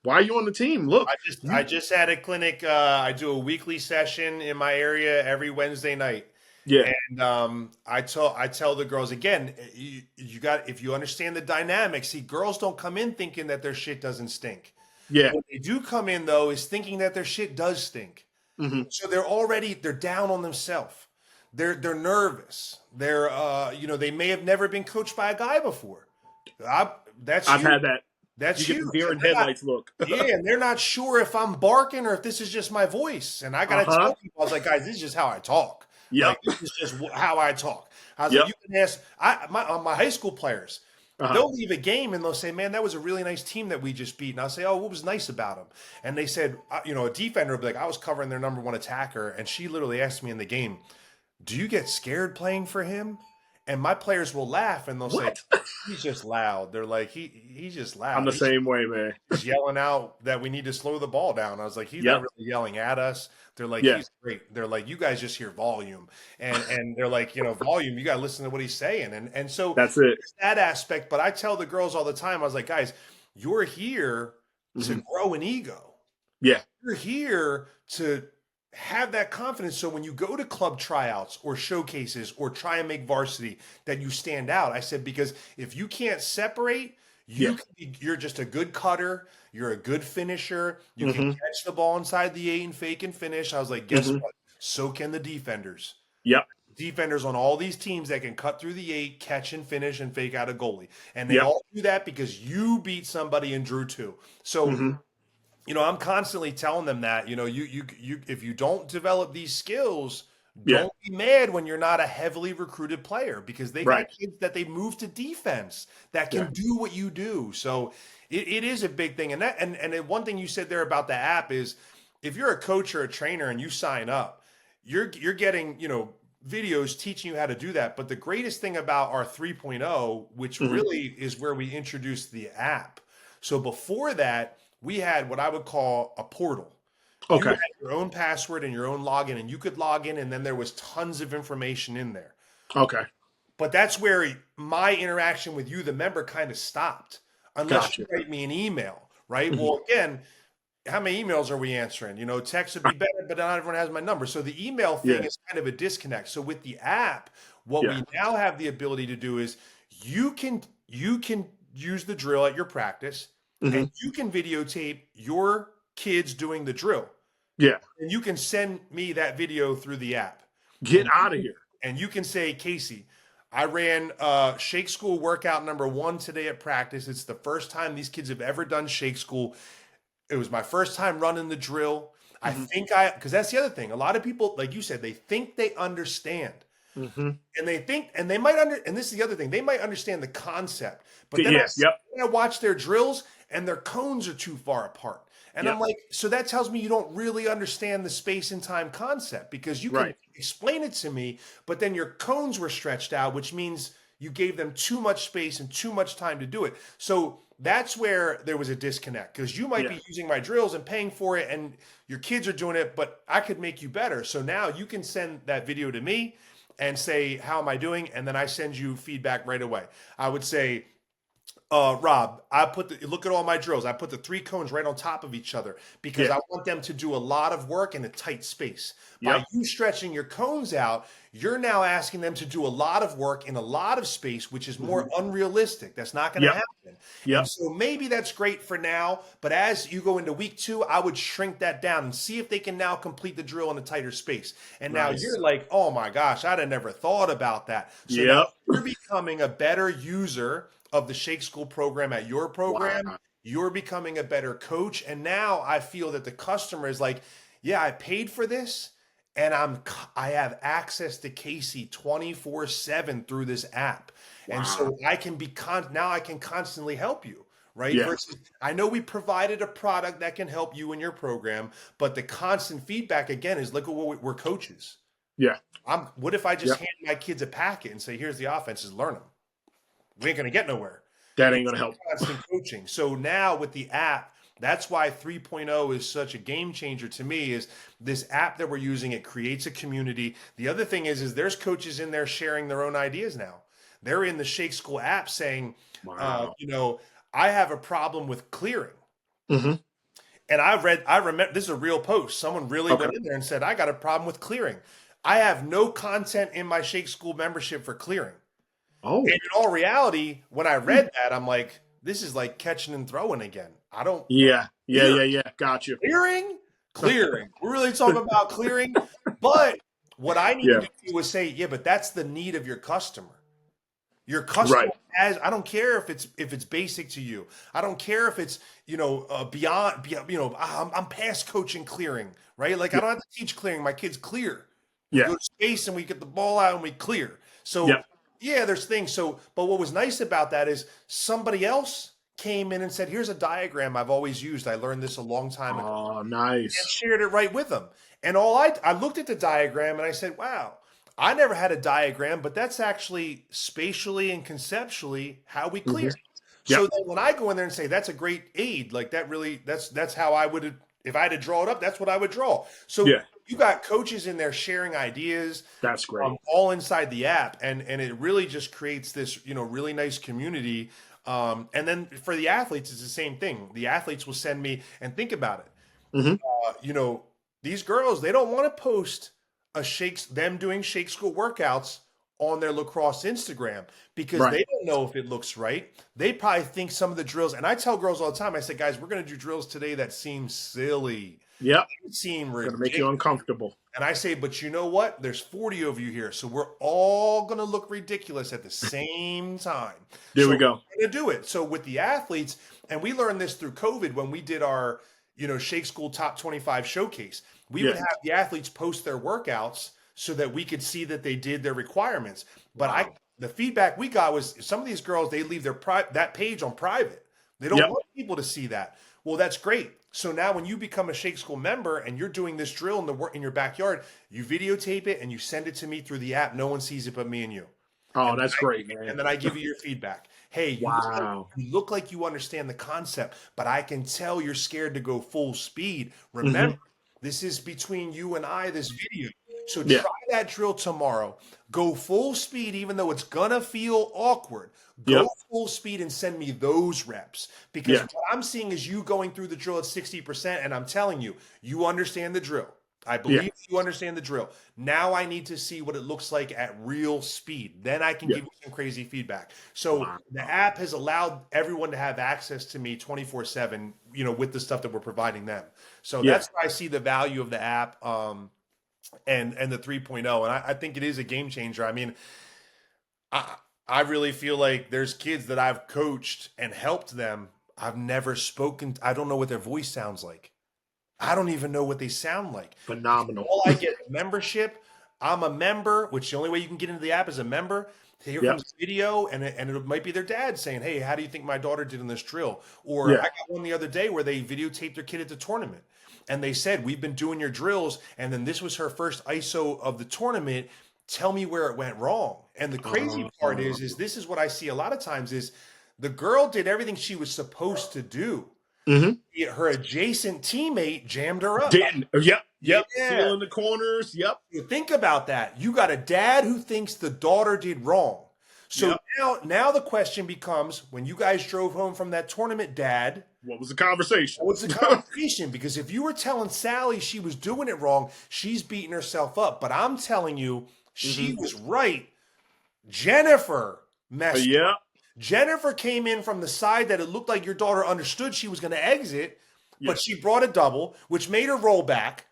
Speaker 1: why are you on the team? Look,
Speaker 2: I
Speaker 1: you
Speaker 2: just had a clinic. I do a weekly session in my area every Wednesday night.
Speaker 1: yeah,
Speaker 2: And I tell the girls again, you got if you understand the dynamics. See, girls don't come in thinking that their shit doesn't stink.
Speaker 1: yeah.
Speaker 2: What they do come in though is thinking that their shit does stink.
Speaker 1: Hmm.
Speaker 2: So they're down on themselves. They're nervous. They may have never been coached by a guy before. I, that's
Speaker 1: I've
Speaker 2: huge.
Speaker 1: had that. You
Speaker 2: That's
Speaker 1: get the
Speaker 2: huge.
Speaker 1: deer
Speaker 2: And
Speaker 1: in
Speaker 2: they're not,
Speaker 1: headlights look.
Speaker 2: yeah, and they're not sure if I'm barking or if this is just my voice. And I
Speaker 1: Uh
Speaker 2: gotta
Speaker 1: huh.
Speaker 2: tell people, I was like, guys, this is just how I talk.
Speaker 1: Yep.
Speaker 2: Like this is just how I talk. I was like,
Speaker 1: Yep.
Speaker 2: you can ask my high school players.
Speaker 1: Uh huh.
Speaker 2: They'll leave a game and they'll say, "Man, that was a really nice team that we just beat." And I'll say, "Oh, what was nice about them?" And they said, a defender will be like, "I was covering their number one attacker," and she literally asked me in the game, "Do you get scared playing for him?" And my players will laugh and they'll say,
Speaker 1: What?
Speaker 2: "He's just loud." They're like, he's just
Speaker 1: I'm
Speaker 2: loud.
Speaker 1: the
Speaker 2: He's
Speaker 1: same way, man.
Speaker 2: just yelling out that we need to slow the ball down." I was like, he's not
Speaker 1: Yep.
Speaker 2: really yelling at us. They're like,
Speaker 1: Yeah.
Speaker 2: he's great. They're like, you guys just hear volume, and they're like, volume. You got to listen to what he's saying, and so
Speaker 1: That's it.
Speaker 2: there's that aspect. But I tell the girls all the time, I was like, guys, you're here to
Speaker 1: Hmm.
Speaker 2: grow an ego.
Speaker 1: Yeah.
Speaker 2: You're here to have that confidence so when you go to club tryouts or showcases or try and make varsity that you stand out. I said because if you can't separate,
Speaker 1: Yeah.
Speaker 2: you're just a good cutter, you're a good finisher, you can
Speaker 1: Hmm.
Speaker 2: catch the ball inside the 8 and fake and finish. I was like, guess
Speaker 1: Hmm.
Speaker 2: what? So can the defenders.
Speaker 1: Yep.
Speaker 2: Defenders on all these teams that can cut through the 8, catch and finish and fake out a goalie. And they
Speaker 1: Yep.
Speaker 2: all do that because you beat somebody and drew two. So
Speaker 1: Hmm.
Speaker 2: I'm constantly telling them that, if you don't develop these skills,
Speaker 1: Yeah.
Speaker 2: don't be mad when you're not a heavily recruited player because they got
Speaker 1: Right.
Speaker 2: kids that they move to defense that
Speaker 1: Yeah.
Speaker 2: can do what you do. So it is a big thing. And one thing you said there about the app is if you're a coach or a trainer and you sign up, you're getting, videos teaching you how to do that. But the greatest thing about our 3.0, which
Speaker 1: Hmm.
Speaker 2: really is where we introduced the app. So before that, we had what I would call a portal. You
Speaker 1: Okay.
Speaker 2: had your own password and your own login, and you could log in, and then there was tons of information in there.
Speaker 1: Okay.
Speaker 2: But that's where my interaction with you, the member, kind of stopped, unless you
Speaker 1: Gotcha.
Speaker 2: write me an email, right?
Speaker 1: Hmm.
Speaker 2: Well, again, how many emails are we answering? Text would be better, but not everyone has my number. So the email thing
Speaker 1: Yeah.
Speaker 2: is kind of a disconnect. So with the app, what
Speaker 1: Yeah.
Speaker 2: we now have the ability to do is you can use the drill at your practice and
Speaker 1: Hmm.
Speaker 2: you can videotape your kids doing the drill.
Speaker 1: Yeah.
Speaker 2: And you can send me that video through the app.
Speaker 1: Get
Speaker 2: And
Speaker 1: out of here.
Speaker 2: you can say, Kacy, I ran Shake School workout number 1 today at practice. It's the first time these kids have ever done Shake School. It was my first time running the drill. I
Speaker 1: Hmm.
Speaker 2: think because that's the other thing. A lot of people, like you said, they think they understand.
Speaker 1: Mm-hmm.
Speaker 2: And they think, and they might and this is the other thing, they might understand the concept, but then
Speaker 1: Yeah. Yep.
Speaker 2: I watch their drills and their cones are too far apart. And I'm
Speaker 1: Yep.
Speaker 2: like, so that tells me you don't really understand the space and time concept, because you can
Speaker 1: Right.
Speaker 2: explain it to me, but then your cones were stretched out, which means you gave them too much space and too much time to do it. So that's where there was a disconnect, because you might
Speaker 1: Yeah.
Speaker 2: be using my drills and paying for it and your kids are doing it, but I could make you better. So now you can send that video to me and say, how am I doing? And then I send you feedback right away. I would say, Rob, look at all my drills. I put the 3 cones right on top of each other because
Speaker 1: Yeah.
Speaker 2: I want them to do a lot of work in a tight space. By
Speaker 1: Yep.
Speaker 2: you stretching your cones out, you're now asking them to do a lot of work in a lot of space, which is more
Speaker 1: Mm-hmm.
Speaker 2: unrealistic. That's not going to
Speaker 1: Yep.
Speaker 2: happen. And
Speaker 1: Yep.
Speaker 2: so maybe that's great for now, but as you go into week 2, I would shrink that down and see if they can now complete the drill in a tighter space. And now
Speaker 1: Nice.
Speaker 2: you're like, oh my gosh, I'd have never thought about that. So now
Speaker 1: Yep.
Speaker 2: you're becoming a better user of the Shake School program at your program.
Speaker 1: Wow.
Speaker 2: You're becoming a better coach. And now I feel that the customer is like, yeah, I paid for this and I have access to Kacy 24/7 through this app. And
Speaker 1: Wow.
Speaker 2: so I can now I can constantly help you, right?
Speaker 1: Yeah.
Speaker 2: Versus I know we provided a product that can help you in your program, but the constant feedback again is, look at what we're coaches.
Speaker 1: Yeah.
Speaker 2: What if I just
Speaker 1: Yep.
Speaker 2: hand my kids a packet and say, here's the offenses, learn them? We ain't going to get nowhere.
Speaker 1: That ain't
Speaker 2: It's
Speaker 1: gonna help.
Speaker 2: constant coaching. So now with the app, that's why 3.0 is such a game changer to me, is this app that we're using. It creates a community. The other thing is there's coaches in there sharing their own ideas now. They're in the Shake School app saying,
Speaker 1: Wow.
Speaker 2: I have a problem with clearing.
Speaker 1: Mm-hmm.
Speaker 2: And I remember, this is a real post. Someone really
Speaker 1: Okay.
Speaker 2: went in there and said, I got a problem with clearing. I have no content in my Shake School membership for clearing. And
Speaker 1: Oh.
Speaker 2: in all reality, when I read that, I'm like, this is like catching and throwing again. I don't
Speaker 1: Yeah. Yeah.
Speaker 2: clear,
Speaker 1: Yeah. Yeah. Got you.
Speaker 2: clearing. We're really talking about clearing. But what I needed
Speaker 1: Yeah.
Speaker 2: to do was say, yeah, but that's the need of your customer. Your customer
Speaker 1: Right.
Speaker 2: I don't care if it's basic to you. I don't care if it's, beyond, I'm past coaching clearing, right? Like I
Speaker 1: Yeah.
Speaker 2: don't have to teach clearing. My kids clear. We
Speaker 1: Yeah.
Speaker 2: go to space and we get the ball out and we clear. So
Speaker 1: Yep.
Speaker 2: yeah, there's things. So, but what was nice about that is somebody else came in and said, here's a diagram I've always used. I learned this a long time ago,
Speaker 1: Oh,
Speaker 2: and
Speaker 1: nice.
Speaker 2: shared it right with them. And I looked at the diagram and I said, wow, I never had a diagram, but that's actually spatially and conceptually how we
Speaker 1: Mm-hmm.
Speaker 2: clear. So
Speaker 1: Yep.
Speaker 2: then when I go in there and say that's a great aid, like that's how I would, if I had to draw it up, that's what I would draw. So
Speaker 1: Yeah.
Speaker 2: you got coaches in there sharing ideas,
Speaker 1: That's great.
Speaker 2: all inside the app, and it really just creates this really nice community. And then for the athletes, it's the same thing. The athletes will send me, and think about it.
Speaker 1: Mm-hmm.
Speaker 2: uh, you know, these girls, they don't want to post them doing Shake School workouts on their lacrosse Instagram because
Speaker 1: Right.
Speaker 2: they don't know if it looks right. They probably think some of the drills, and I tell girls all the time, I say, guys, we're going to do drills today that seem silly,
Speaker 1: Yep.
Speaker 2: seem
Speaker 1: Gonna make you
Speaker 2: ridiculous.
Speaker 1: uncomfortable.
Speaker 2: And I say, but you know what? There's 40 of you here, so we're all going to look ridiculous at the same time.
Speaker 1: There
Speaker 2: So
Speaker 1: we
Speaker 2: we're
Speaker 1: go.
Speaker 2: going to do it. So with the athletes, and we learned this through COVID when we did our, Shake School Top 25 showcase. We would
Speaker 1: Yeah.
Speaker 2: have the athletes post their workouts so that we could see that they did their requirements. But
Speaker 1: Wow.
Speaker 2: the feedback we got was some of these girls, they leave that page on private. They don't
Speaker 1: Yep.
Speaker 2: want people to see that. Well, that's great. So now when you become a Shake School member and you're doing this drill in your backyard, you videotape it and you send it to me through the app. No one sees it but me and you.
Speaker 1: Oh,
Speaker 2: And
Speaker 1: that's great,
Speaker 2: and
Speaker 1: man.
Speaker 2: then I give you your feedback. Hey,
Speaker 1: Wow.
Speaker 2: you look like you understand the concept, but I can tell you're scared to go full speed.
Speaker 1: Mm-hmm.
Speaker 2: Remember, this is between you and I, this video. So
Speaker 1: Yeah.
Speaker 2: try that drill tomorrow. Go full speed, even though it's gonna feel awkward. Go
Speaker 1: Yep.
Speaker 2: full speed and send me those reps. Because
Speaker 1: Yeah.
Speaker 2: what I'm seeing is you going through the drill at 60%, and I'm telling you, you understand the drill. I
Speaker 1: Yeah.
Speaker 2: believe you understand the drill. Now I need to see what it looks like at real speed. Then I can
Speaker 1: Yeah.
Speaker 2: give you some crazy feedback. So
Speaker 1: Wow.
Speaker 2: the app has allowed everyone to have access to me 24/7, with the stuff that we're providing them. So
Speaker 1: Yeah.
Speaker 2: that's why I see the value of the app, and the 3.0. And I think it is a game changer. I mean, I I really feel like there's kids that I've coached and helped them. I've never spoken. I don't know what their voice sounds like. I don't even know what they sound like because
Speaker 1: Phenomenal.
Speaker 2: all I get is membership. I'm a member, which the only way you can get into the app is a member. Here
Speaker 1: Yep.
Speaker 2: comes a video, and it might be their dad saying, "Hey, how do you think my daughter did in this drill?" Or I
Speaker 1: Yeah.
Speaker 2: got one the other day where they videotaped their kid at the tournament, and they said, "We've been doing your drills, and then this was her first ISO of the tournament. Tell me where it went wrong." And the crazy part is this is what I see a lot of times is the girl did everything she was supposed to do.
Speaker 1: Mm-hmm.
Speaker 2: Her adjacent teammate jammed her up.
Speaker 1: Didn't. Yep. Yep.
Speaker 2: Yeah.
Speaker 1: Sealing the corners. Yep.
Speaker 2: You think about that. You got a dad who thinks the daughter did wrong. So
Speaker 1: Yep.
Speaker 2: now the question becomes when you guys drove home from that tournament, Dad,
Speaker 1: What was the conversation?
Speaker 2: what was the conversation? Because if you were telling Sally she was doing it wrong, she's beating herself up. But I'm telling you, she
Speaker 1: Mm-hmm.
Speaker 2: was right. Jennifer messed up.
Speaker 1: Yeah.
Speaker 2: Jennifer came in from the side that it looked like your daughter understood she was going to exit,
Speaker 1: Yeah.
Speaker 2: but she brought a double, which made her roll back,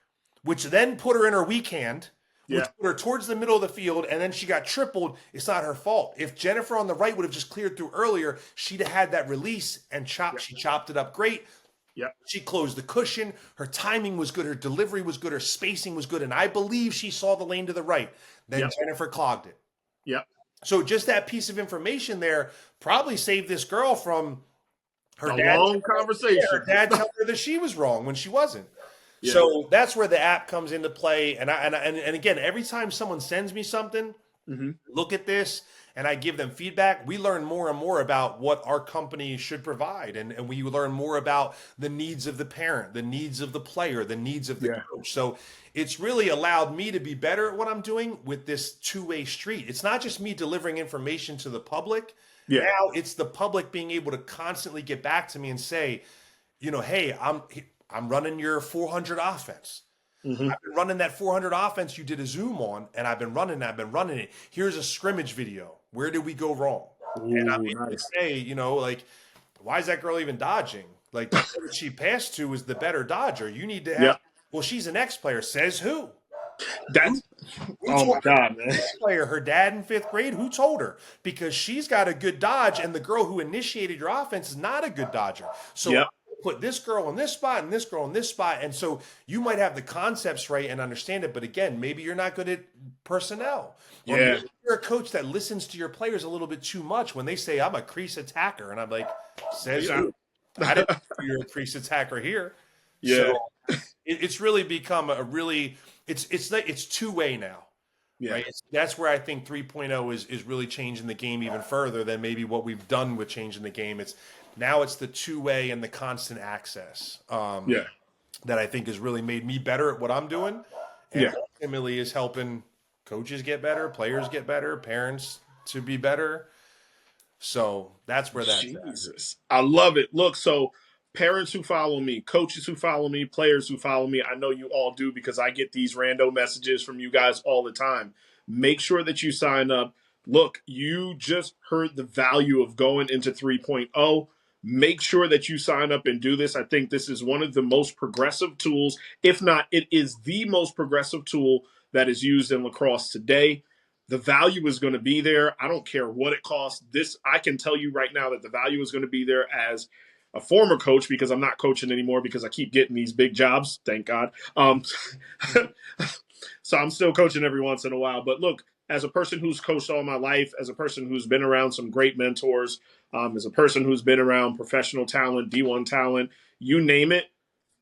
Speaker 2: which then put her in her weak hand, which
Speaker 1: Yeah.
Speaker 2: put her towards the middle of the field, and then she got tripled. It's not her fault. If Jennifer on the right would have just cleared through earlier, she'd have had that release and chopped.
Speaker 1: Yeah.
Speaker 2: She chopped it up great.
Speaker 1: Yeah.
Speaker 2: She closed the cushion. Her timing was good. Her delivery was good. Her spacing was good. And I believe she saw the lane to the right. Then
Speaker 1: Yeah.
Speaker 2: Jennifer clogged it.
Speaker 1: Yeah.
Speaker 2: So just that piece of information there probably saved this girl from her
Speaker 1: A
Speaker 2: dad.
Speaker 1: long conversation.
Speaker 2: Her dad telling her that she was wrong when she wasn't.
Speaker 1: Yeah.
Speaker 2: So that's where the app comes into play. And and again, every time someone sends me something,
Speaker 1: Mm-hmm.
Speaker 2: look at this, and I give them feedback, we learn more and more about what our company should provide. And we learn more about the needs of the parent, the needs of the player, the needs of the
Speaker 1: Yeah.
Speaker 2: coach. So it's really allowed me to be better at what I'm doing with this two-way street. It's not just me delivering information to the public.
Speaker 1: Yeah.
Speaker 2: Now it's the public being able to constantly get back to me and say, hey, I'm running your 400 offense.
Speaker 1: Mm-hmm.
Speaker 2: I've been running that 400 offense you did a Zoom on, and I've been running it. Here's a scrimmage video. Where did we go wrong? And I'm
Speaker 1: Ooh,
Speaker 2: able to
Speaker 1: nice.
Speaker 2: say, like, why is that girl even dodging? Like, the girl that she passed to is the better dodger. You need to have,
Speaker 1: Yeah.
Speaker 2: well, she's an ex-player. Says who?
Speaker 1: That's.
Speaker 2: Who
Speaker 1: Oh
Speaker 2: told
Speaker 1: my
Speaker 2: her
Speaker 1: God, man.
Speaker 2: ex-player, her dad in fifth grade? Who told her? Because she's got a good dodge, and the girl who initiated your offense is not a good dodger. So
Speaker 1: Yep.
Speaker 2: put this girl in this spot and this girl in this spot. And so you might have the concepts right and understand it. But again, maybe you're not good at personnel. Or
Speaker 1: Yeah.
Speaker 2: maybe you're a coach that listens to your players a little bit too much when they say, I'm a crease attacker. And I'm like, says
Speaker 1: Yeah.
Speaker 2: who? I didn't know you're a crease attacker here.
Speaker 1: Yeah.
Speaker 2: So it's really become it's two-way now.
Speaker 1: Yeah.
Speaker 2: Right? That's where I think 3.0 is really changing the game even further than maybe what we've done with changing the game. Now it's the two-way and the constant access
Speaker 1: Yeah.
Speaker 2: that I think has really made me better at what I'm doing, and
Speaker 1: Yeah.
Speaker 2: ultimately is helping coaches get better, players get better, parents to be better. So that's where that's at.
Speaker 1: Jesus. I love it. Look, so parents who follow me, coaches who follow me, players who follow me, I know you all do because I get these rando messages from you guys all the time. Make sure that you sign up. Look, you just heard the value of going into 3.0. Make sure that you sign up and do this. I think this is one of the most progressive tools, if not, it is the most progressive tool that is used in lacrosse today. The value is going to be there. I don't care what it costs. This, I can tell you right now that the value is going to be there as a former coach because I'm not coaching anymore because I keep getting these big jobs. Thank God. So I'm still coaching every once in a while. But look, as a person who's coached all my life, as a person who's been around some great mentors, as a person who's been around professional talent, D1 talent, you name it,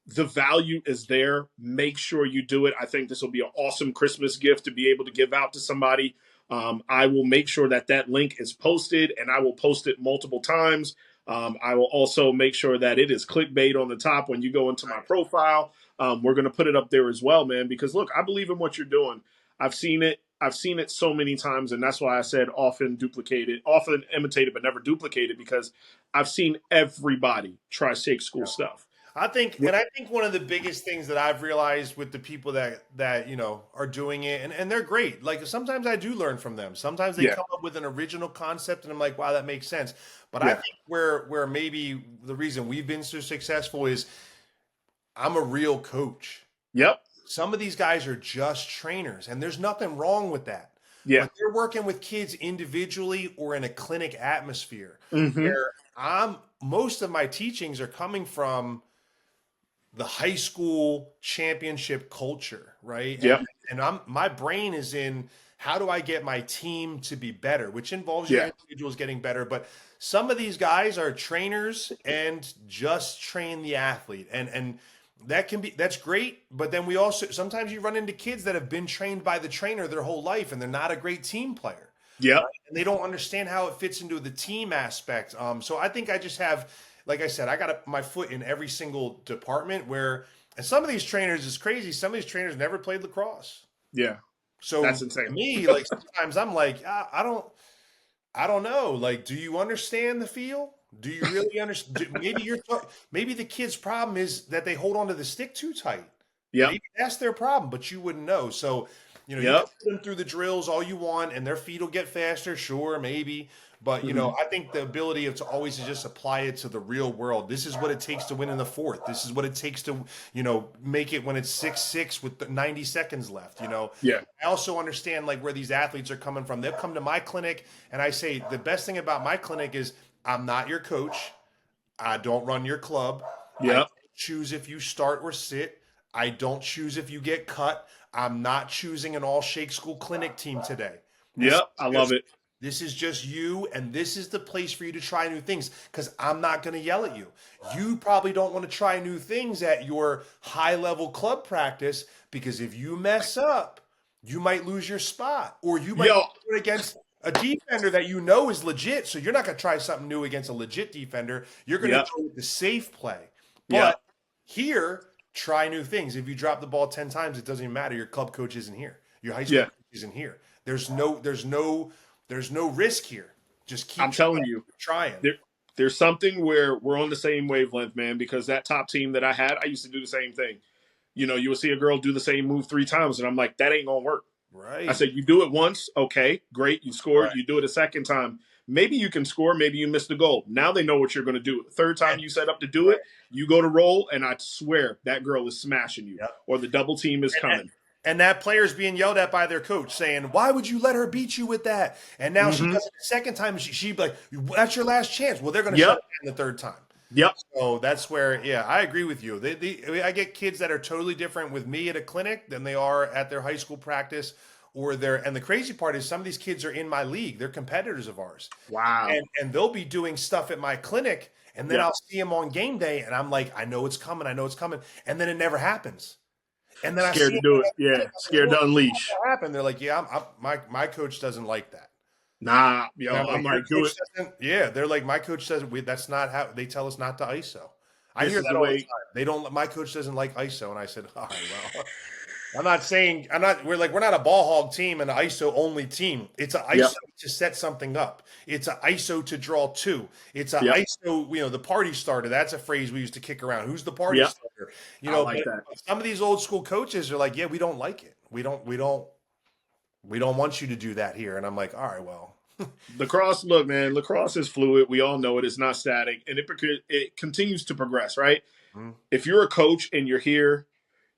Speaker 1: the value is there. Make sure you do it. I think this will be an awesome Christmas gift to be able to give out to somebody. I will make sure that that link is posted, and I will post it multiple times. I will also make sure that it is clickbait on the top when you go into my profile. We're going to put it up there as well, man, because look, I believe in what you're doing. I've seen it. I've seen it so many times, and that's why I said often duplicated, often imitated, but never duplicated, because I've seen everybody try shake school stuff.
Speaker 2: I think one of the biggest things that I've realized with the people that are doing it, and they're great. Like sometimes I do learn from them. Sometimes they
Speaker 1: Yeah.
Speaker 2: come up with an original concept, and I'm like, wow, that makes sense. But I
Speaker 1: Yeah.
Speaker 2: think where maybe the reason we've been so successful is I'm a real coach.
Speaker 1: Yep.
Speaker 2: Some of these guys are just trainers, and there's nothing wrong with that.
Speaker 1: Yeah.
Speaker 2: But they're working with kids individually or in a clinic atmosphere
Speaker 1: Mm-hmm.
Speaker 2: where most of my teachings are coming from the high school championship culture, right?
Speaker 1: Yep.
Speaker 2: And my brain is in how do I get my team to be better, which involves your
Speaker 1: Yeah.
Speaker 2: individuals getting better. But some of these guys are trainers and just train the athlete. And that's great. But then we also sometimes you run into kids that have been trained by the trainer their whole life and they're not a great team player.
Speaker 1: Yep.
Speaker 2: And they don't understand how it fits into the team aspect. So I think I just have, like I said, I got my foot in every single department where, and some of these trainers is crazy. Some of these trainers never played lacrosse.
Speaker 1: Yeah.
Speaker 2: So
Speaker 1: That's
Speaker 2: to
Speaker 1: insane.
Speaker 2: me, like sometimes I'm like, I don't know. Like, do you understand the feel? Do you really understand? Maybe the kid's problem is that they hold on to the stick too tight.
Speaker 1: Yep.
Speaker 2: Maybe that's their problem, but you wouldn't know. So, you can
Speaker 1: Yep.
Speaker 2: put them through the drills all you want, and their feet will get faster. Sure, maybe, but
Speaker 1: Hmm.
Speaker 2: I think the ability of to always just apply it to the real world. This is what it takes to win in the fourth. This is what it takes to, make it when it's 6-6 with 90 seconds left.
Speaker 1: Yeah.
Speaker 2: I also understand like where these athletes are coming from. They'll come to my clinic, and I say the best thing about my clinic is I'm not your coach. I don't run your club. I
Speaker 1: Yep.
Speaker 2: don't choose if you start or sit. I don't choose if you get cut. I'm not choosing an all Shake School clinic team today. This is
Speaker 1: Yep. I love
Speaker 2: just
Speaker 1: it.
Speaker 2: this is just you, and this is the place for you to try new things because I'm not going to yell at you. You probably don't want to try new things at your high level club practice because if you mess up, you might lose your spot or you might
Speaker 1: Yo.
Speaker 2: do it against a defender that you know is legit. So you're not going to try something new against a legit defender. You're going to
Speaker 1: Yep.
Speaker 2: go with the safe play.
Speaker 1: Yep.
Speaker 2: But here, try new things. If you drop the ball 10 times, it doesn't even matter. Your club coach isn't here. Your high school
Speaker 1: Yeah.
Speaker 2: coach isn't here. There's no risk here. Just keep
Speaker 1: I'm telling you,
Speaker 2: trying.
Speaker 1: there, there's something where we're on the same wavelength, man, because that top team that I had, I used to do the same thing. You would see a girl do the same move 3 times, and I'm like, that ain't going to work. I
Speaker 2: Right.
Speaker 1: said, you do it once, okay, great, you scored.
Speaker 2: Right.
Speaker 1: You do it a second time. Maybe you can score, maybe you missed the goal. Now they know what you're going to do. The third time you set up to do
Speaker 2: Right.
Speaker 1: it, you go to roll, and I swear that girl is smashing you,
Speaker 2: Yep.
Speaker 1: or the double team is
Speaker 2: And,
Speaker 1: coming.
Speaker 2: and that player's being yelled at by their coach saying, why would you let her beat you with that? And now she
Speaker 1: Mm-hmm.
Speaker 2: does it the second time. She'd be like, that's your last chance. Well, they're going to shut
Speaker 1: Yep.
Speaker 2: it down the third time.
Speaker 1: Yep.
Speaker 2: So that's where, yeah, I agree with you. I get kids that are totally different with me at a clinic than they are at their high school practice and the crazy part is some of these kids are in my league. They're competitors of ours.
Speaker 1: Wow.
Speaker 2: And they'll be doing stuff at my clinic and then
Speaker 1: Yep.
Speaker 2: I'll see them on game day and I'm like, I know it's coming. I know it's coming. And then it never happens. And then I
Speaker 1: Scared
Speaker 2: see
Speaker 1: to
Speaker 2: them
Speaker 1: do it.
Speaker 2: at the
Speaker 1: Yeah.
Speaker 2: clinic, I'm like,
Speaker 1: Scared to unleash.
Speaker 2: what happened? They're like, yeah, my coach doesn't like that.
Speaker 1: Nah, yo,
Speaker 2: And I'm
Speaker 1: I'm
Speaker 2: like, your
Speaker 1: like, do
Speaker 2: coach
Speaker 1: it.
Speaker 2: doesn't. Yeah, they're like, my coach says that's not how they tell us not to ISO. I
Speaker 1: This
Speaker 2: hear
Speaker 1: is
Speaker 2: that
Speaker 1: the
Speaker 2: all the
Speaker 1: way.
Speaker 2: time. They don't. My coach doesn't like ISO, and I said, all right, well, I'm not saying I'm not. We're not a ball hog team and an ISO only team. It's an
Speaker 1: Yep.
Speaker 2: ISO to set something up. It's an ISO to draw two. It's an
Speaker 1: Yep.
Speaker 2: ISO. The party starter. That's a phrase we used to kick around. Who's the party
Speaker 1: Yep.
Speaker 2: starter?
Speaker 1: I like
Speaker 2: But
Speaker 1: that.
Speaker 2: some of these old school coaches are like, yeah, we don't like it. We don't want you to do that here. And I'm like, all right, well.
Speaker 1: Lacrosse, look, man, lacrosse is fluid. We all know it. It's not static, and it continues to progress, right?
Speaker 2: Mm,
Speaker 1: If you're a coach and you're here,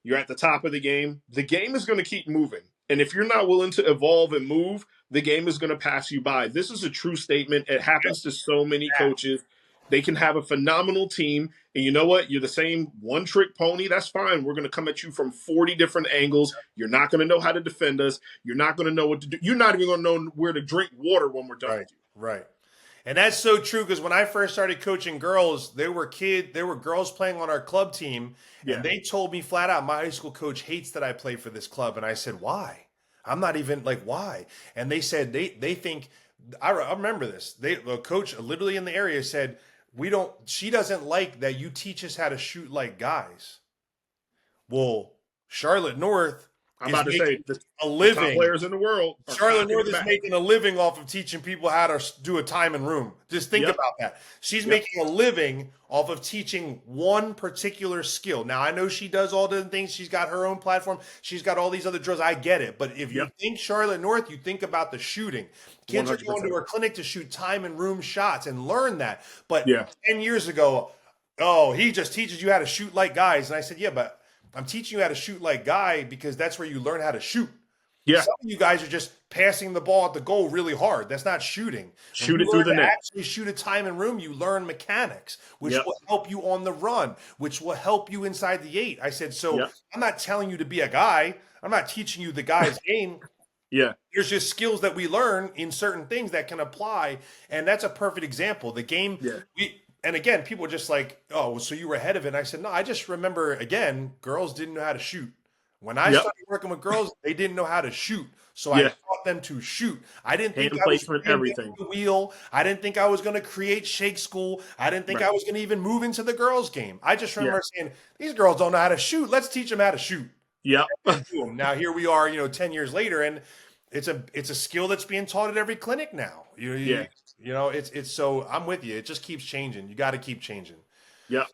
Speaker 1: you're at the top of the game is going to keep moving. And if you're not willing to evolve and move, the game is going to pass you by. This is a true statement. It happens to so many coaches. They can have a phenomenal team. And you know what? You're the same one trick pony. That's fine. We're going to come at you from 40 different angles. You're not going to know how to defend us. You're not going to know what to do. You're not even going to know where to drink water when we're done
Speaker 2: right,
Speaker 1: with you.
Speaker 2: right. And that's so true because when I first started coaching girls, there were girls playing on our club team,
Speaker 1: Yeah.
Speaker 2: and they told me flat out, my high school coach hates that I play for this club. And I said, why? I'm not even like, why? And they said they think I remember this. The coach literally in the area said, she doesn't like that you teach us how to shoot like guys. Well, Charlotte North
Speaker 1: I'm
Speaker 2: is
Speaker 1: about to say
Speaker 2: making
Speaker 1: the
Speaker 2: a
Speaker 1: top
Speaker 2: living.
Speaker 1: players in the world are
Speaker 2: Charlotte
Speaker 1: cocking
Speaker 2: North
Speaker 1: it
Speaker 2: is
Speaker 1: back.
Speaker 2: making a living off of teaching people how to do a time and room. Just think
Speaker 1: Yep.
Speaker 2: about that. She's
Speaker 1: Yep.
Speaker 2: making a living off of teaching one particular skill. Now, I know she does all the things. She's got her own platform. She's got all these other drills. I get it. But if you
Speaker 1: Yep.
Speaker 2: think Charlotte North, you think about the shooting. Kids are going to
Speaker 1: 100%.
Speaker 2: her clinic to shoot time and room shots and learn that. But
Speaker 1: Yeah.
Speaker 2: 10 years ago, oh, he just teaches you how to shoot like guys. And I said, yeah, but I'm teaching you how to shoot like guy because that's where you learn how to shoot.
Speaker 1: Yeah.
Speaker 2: Some of you guys are just passing the ball at the goal really hard. That's not shooting. When
Speaker 1: Shoot
Speaker 2: you
Speaker 1: it through
Speaker 2: learn
Speaker 1: the
Speaker 2: to
Speaker 1: net.
Speaker 2: actually shoot a time and room, you learn mechanics, which
Speaker 1: Yep.
Speaker 2: will help you on the run, which will help you inside the eight. I said, so
Speaker 1: Yep.
Speaker 2: I'm not telling you to be a guy. I'm not teaching you the guy's game.
Speaker 1: Yeah.
Speaker 2: There's just skills that we learn in certain things that can apply, and that's a perfect example. The game
Speaker 1: Yeah.
Speaker 2: we and again, people are just like, "Oh, so you were ahead of it." And I said, "No, I just remember again, girls didn't know how to shoot. When I
Speaker 1: Yep.
Speaker 2: started working with girls, they didn't know how to shoot. So I
Speaker 1: Yeah.
Speaker 2: taught them to shoot. I didn't think
Speaker 1: Hand
Speaker 2: I was
Speaker 1: placement, everything.
Speaker 2: reinventing the wheel. I didn't think I was going to create shake school. I didn't think
Speaker 1: Right.
Speaker 2: I was going to even move into the girls' game. I just
Speaker 1: Yeah.
Speaker 2: remember saying, these girls don't know how to shoot. Let's teach them how to shoot."
Speaker 1: Yep.
Speaker 2: And boom. Now here we are, 10 years later, and it's a skill that's being taught at every clinic now.
Speaker 1: Yeah.
Speaker 2: It's so I'm with you. It just keeps changing. You got to keep changing.
Speaker 1: Yep.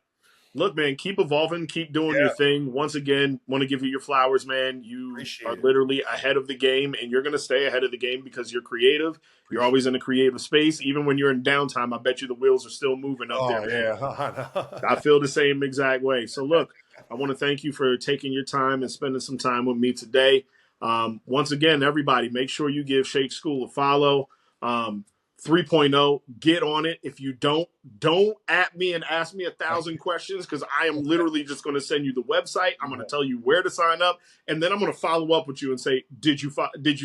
Speaker 1: Look, man, keep evolving, keep doing your
Speaker 2: Yeah,
Speaker 1: thing. Once again, want to give you your flowers, man. You are
Speaker 2: appreciate it.
Speaker 1: literally ahead of the game, and you're going to stay ahead of the game because you're creative. You're
Speaker 2: Appreciate
Speaker 1: always in a creative space. Even when you're in downtime, I bet you the wheels are still moving
Speaker 2: it.
Speaker 1: up there,
Speaker 2: Oh
Speaker 1: man.
Speaker 2: yeah.
Speaker 1: I feel the same exact way. So, look, I want to thank you for taking your time and spending some time with me today. Once again, everybody, make sure you give Shake School a follow. 3.0, get on it. If you don't at me and ask me 1,000 questions because I am literally just going to send you the website. I'm going to tell you where to sign up, and then I'm going to follow up with you and say, did you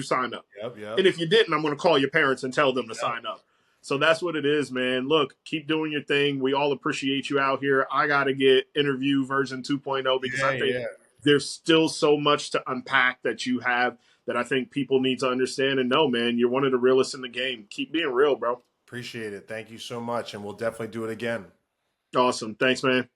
Speaker 1: sign up?
Speaker 2: Yep, yep.
Speaker 1: And if you didn't, I'm going to call your parents and tell them to
Speaker 2: Yep.
Speaker 1: sign up. So that's what it is, man. Look, keep doing your thing. We all appreciate you out here. I got to get interview version 2.0 because
Speaker 2: Yeah,
Speaker 1: I think
Speaker 2: yeah.
Speaker 1: there's still so much to unpack that you have that I think people need to understand and know, man. You're one of the realest in the game. Keep being real, bro.
Speaker 2: Appreciate it. Thank you so much, and we'll definitely do it again.
Speaker 1: Awesome. Thanks, man.